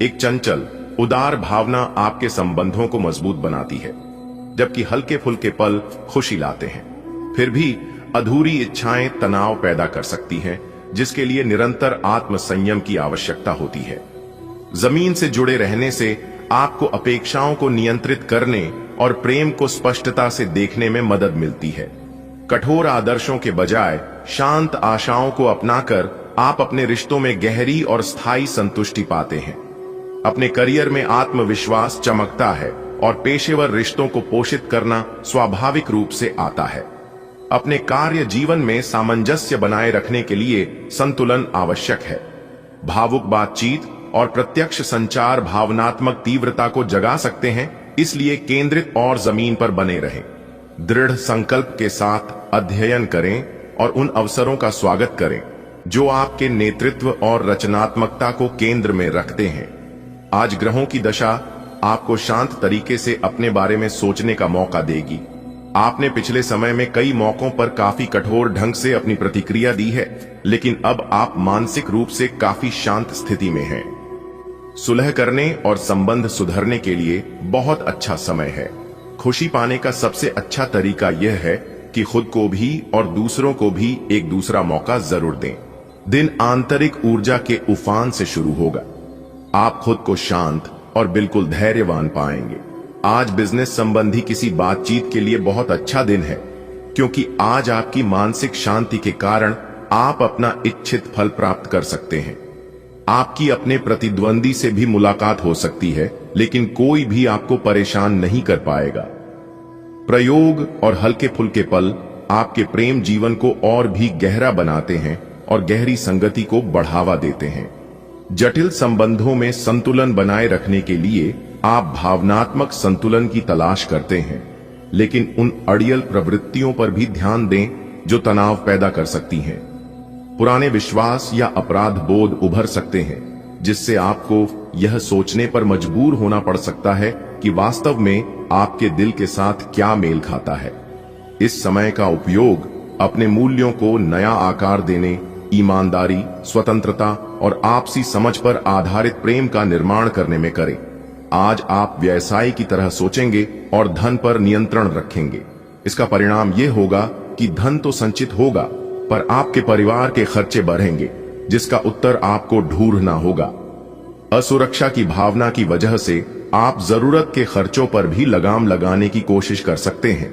एक चंचल, उदार भावना आपके संबंधों को मजबूत बनाती है, जबकि हल्के फुल्के पल खुशी लाते हैं। फिर भी अधूरी इच्छाएं तनाव पैदा कर सकती हैं, जिसके लिए निरंतर आत्म संयम की आवश्यकता होती है। जमीन से जुड़े रहने से आपको अपेक्षाओं को नियंत्रित करने और प्रेम को स्पष्टता से देखने में मदद मिलती है। कठोर आदर्शों के बजाय शांत आशाओं को अपनाकर आप अपने रिश्तों में गहरी और स्थायी संतुष्टि पाते हैं। अपने करियर में आत्मविश्वास चमकता है और पेशेवर रिश्तों को पोषित करना स्वाभाविक रूप से आता है। अपने कार्य जीवन में सामंजस्य बनाए रखने के लिए संतुलन आवश्यक है। भावुक बातचीत और प्रत्यक्ष संचार भावनात्मक तीव्रता को जगा सकते हैं, इसलिए केंद्रित और जमीन पर बने रहें। दृढ़ संकल्प के साथ अध्ययन करें और उन अवसरों का स्वागत करें जो आपके नेतृत्व और रचनात्मकता को केंद्र में रखते हैं। आज ग्रहों की दशा आपको शांत तरीके से अपने बारे में सोचने का मौका देगी। आपने पिछले समय में कई मौकों पर काफी कठोर ढंग से अपनी प्रतिक्रिया दी है, लेकिन अब आप मानसिक रूप से काफी शांत स्थिति में हैं। सुलह करने और संबंध सुधरने के लिए बहुत अच्छा समय है। खुशी पाने का सबसे अच्छा तरीका यह है कि खुद को भी और दूसरों को भी एक दूसरा मौका जरूर दें। दिन आंतरिक ऊर्जा के उफान से शुरू होगा। आप खुद को शांत और बिल्कुल धैर्यवान पाएंगे। आज बिजनेस संबंधी किसी बातचीत के लिए बहुत अच्छा दिन है, क्योंकि आज आपकी मानसिक शांति के कारण आप अपना इच्छित फल प्राप्त कर सकते हैं। आपकी अपने प्रतिद्वंदी से भी मुलाकात हो सकती है, लेकिन कोई भी आपको परेशान नहीं कर पाएगा। प्रयोग और हल्के फुल्के पल आपके प्रेम जीवन को और भी गहरा बनाते हैं और गहरी संगति को बढ़ावा देते हैं। जटिल संबंधों में संतुलन बनाए रखने के लिए आप भावनात्मक संतुलन की तलाश करते हैं, लेकिन उन अड़ियल प्रवृत्तियों पर भी ध्यान दें जो तनाव पैदा कर सकती हैं। पुराने विश्वास या अपराध बोध उभर सकते हैं, जिससे आपको यह सोचने पर मजबूर होना पड़ सकता है कि वास्तव में आपके दिल के साथ क्या मेल खाता है। इस समय का उपयोग अपने मूल्यों को नया आकार देने, ईमानदारी, स्वतंत्रता और आपसी समझ पर आधारित प्रेम का निर्माण करने में करें। आज आप व्यवसाय की तरह सोचेंगे और धन पर नियंत्रण रखेंगे। इसका परिणाम यह होगा कि धन तो संचित होगा, पर आपके परिवार के खर्चे बढ़ेंगे, जिसका उत्तर आपको ढूंढना होगा। असुरक्षा की भावना की वजह से आप जरूरत के खर्चों पर भी लगाम लगाने की कोशिश कर सकते हैं।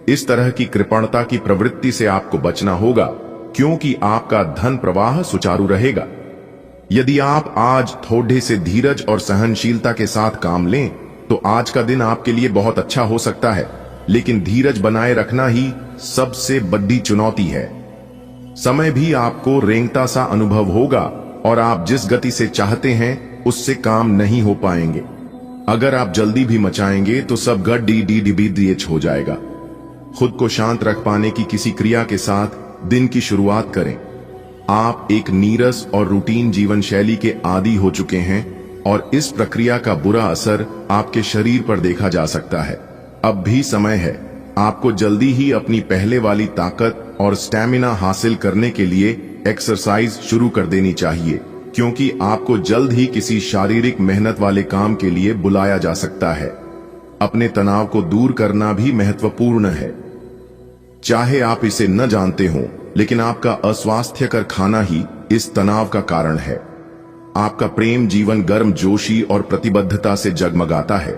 इस तरह की कृपणता की प्रवृत्ति से आपको बचना होगा, क्योंकि आपका धन प्रवाह सुचारू रहेगा। यदि आप आज थोड़े से धीरज और सहनशीलता के साथ काम लें, तो आज का दिन आपके लिए बहुत अच्छा हो सकता है, लेकिन धीरज बनाए रखना ही सबसे बड़ी चुनौती है। समय भी आपको रेंगता सा अनुभव होगा और आप जिस गति से चाहते हैं उससे काम नहीं हो पाएंगे। अगर आप जल्दी भी मचाएंगे तो सब गड़बड़ हो जाएगा। खुद को शांत रख पाने की किसी क्रिया के साथ दिन की शुरुआत करें। आप एक नीरस और रूटीन जीवन शैली के आदी हो चुके हैं, और इस प्रक्रिया का बुरा असर आपके शरीर पर देखा जा सकता है। अब भी समय है, आपको जल्दी ही अपनी पहले वाली ताकत और स्टैमिना हासिल करने के लिए एक्सरसाइज शुरू कर देनी चाहिए, क्योंकि आपको जल्द ही किसी शारीरिक मेहनत वाले काम के लिए बुलाया जा सकता है। अपने तनाव को दूर करना भी महत्वपूर्ण है। चाहे आप इसे न जानते हो, लेकिन आपका अस्वास्थ्यकर खाना ही इस तनाव का कारण है। आपका प्रेम जीवन गर्मजोशी और प्रतिबद्धता से जगमगाता है,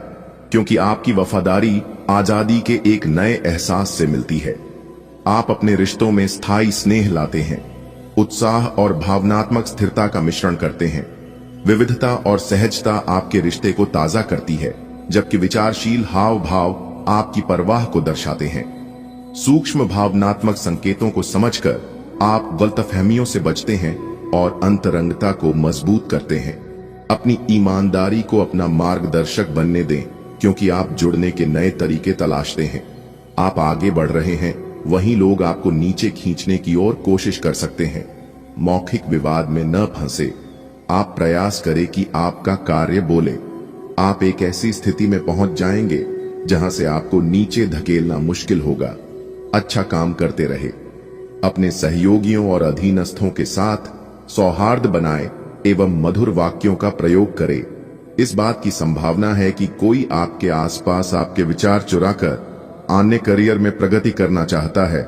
क्योंकि आपकी वफादारी आजादी के एक नए एहसास से मिलती है। आप अपने रिश्तों में स्थायी स्नेह लाते हैं, उत्साह और भावनात्मक स्थिरता का मिश्रण करते हैं। विविधता और सहजता आपके रिश्ते को ताजा करती है, जबकि विचारशील हाव भाव आपकी परवाह को दर्शाते हैं। सूक्ष्म भावनात्मक संकेतों को समझकर आप गलतफहमियों से बचते हैं और अंतरंगता को मजबूत करते हैं। अपनी ईमानदारी को अपना मार्गदर्शक बनने दें, क्योंकि आप जुड़ने के नए तरीके तलाशते हैं। आप आगे बढ़ रहे हैं, वहीं लोग आपको नीचे खींचने की ओर कोशिश कर सकते हैं। मौखिक विवाद में न फंसे। आप प्रयास करें कि आपका कार्य बोले। आप एक ऐसी स्थिति में पहुंच जाएंगे जहां से आपको नीचे धकेलना मुश्किल होगा। अच्छा काम करते रहे। अपने सहयोगियों और अधीनस्थों के साथ सौहार्द बनाए एवं मधुर वाक्यों का प्रयोग करें। इस बात की संभावना है कि कोई आपके आसपास आपके विचार चुराकर अन्य करियर में प्रगति करना चाहता है।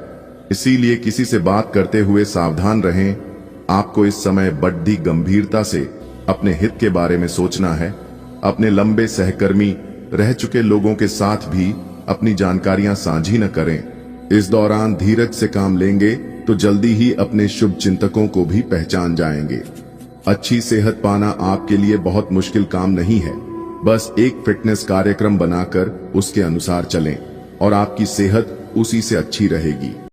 इसीलिए किसी से बात करते हुए सावधान रहें। आपको इस समय बड़ी गंभीरता से अपने हित के बारे में सोचना है। अपने लंबे सहकर्मी रह चुके लोगों के साथ भी अपनी जानकारियां साझी न करें। इस दौरान धीरज से काम लेंगे तो जल्दी ही अपने शुभ चिंतकों को भी पहचान जाएंगे। अच्छी सेहत पाना आपके लिए बहुत मुश्किल काम नहीं है। बस एक फिटनेस कार्यक्रम बनाकर उसके अनुसार चलें और आपकी सेहत उसी से अच्छी रहेगी।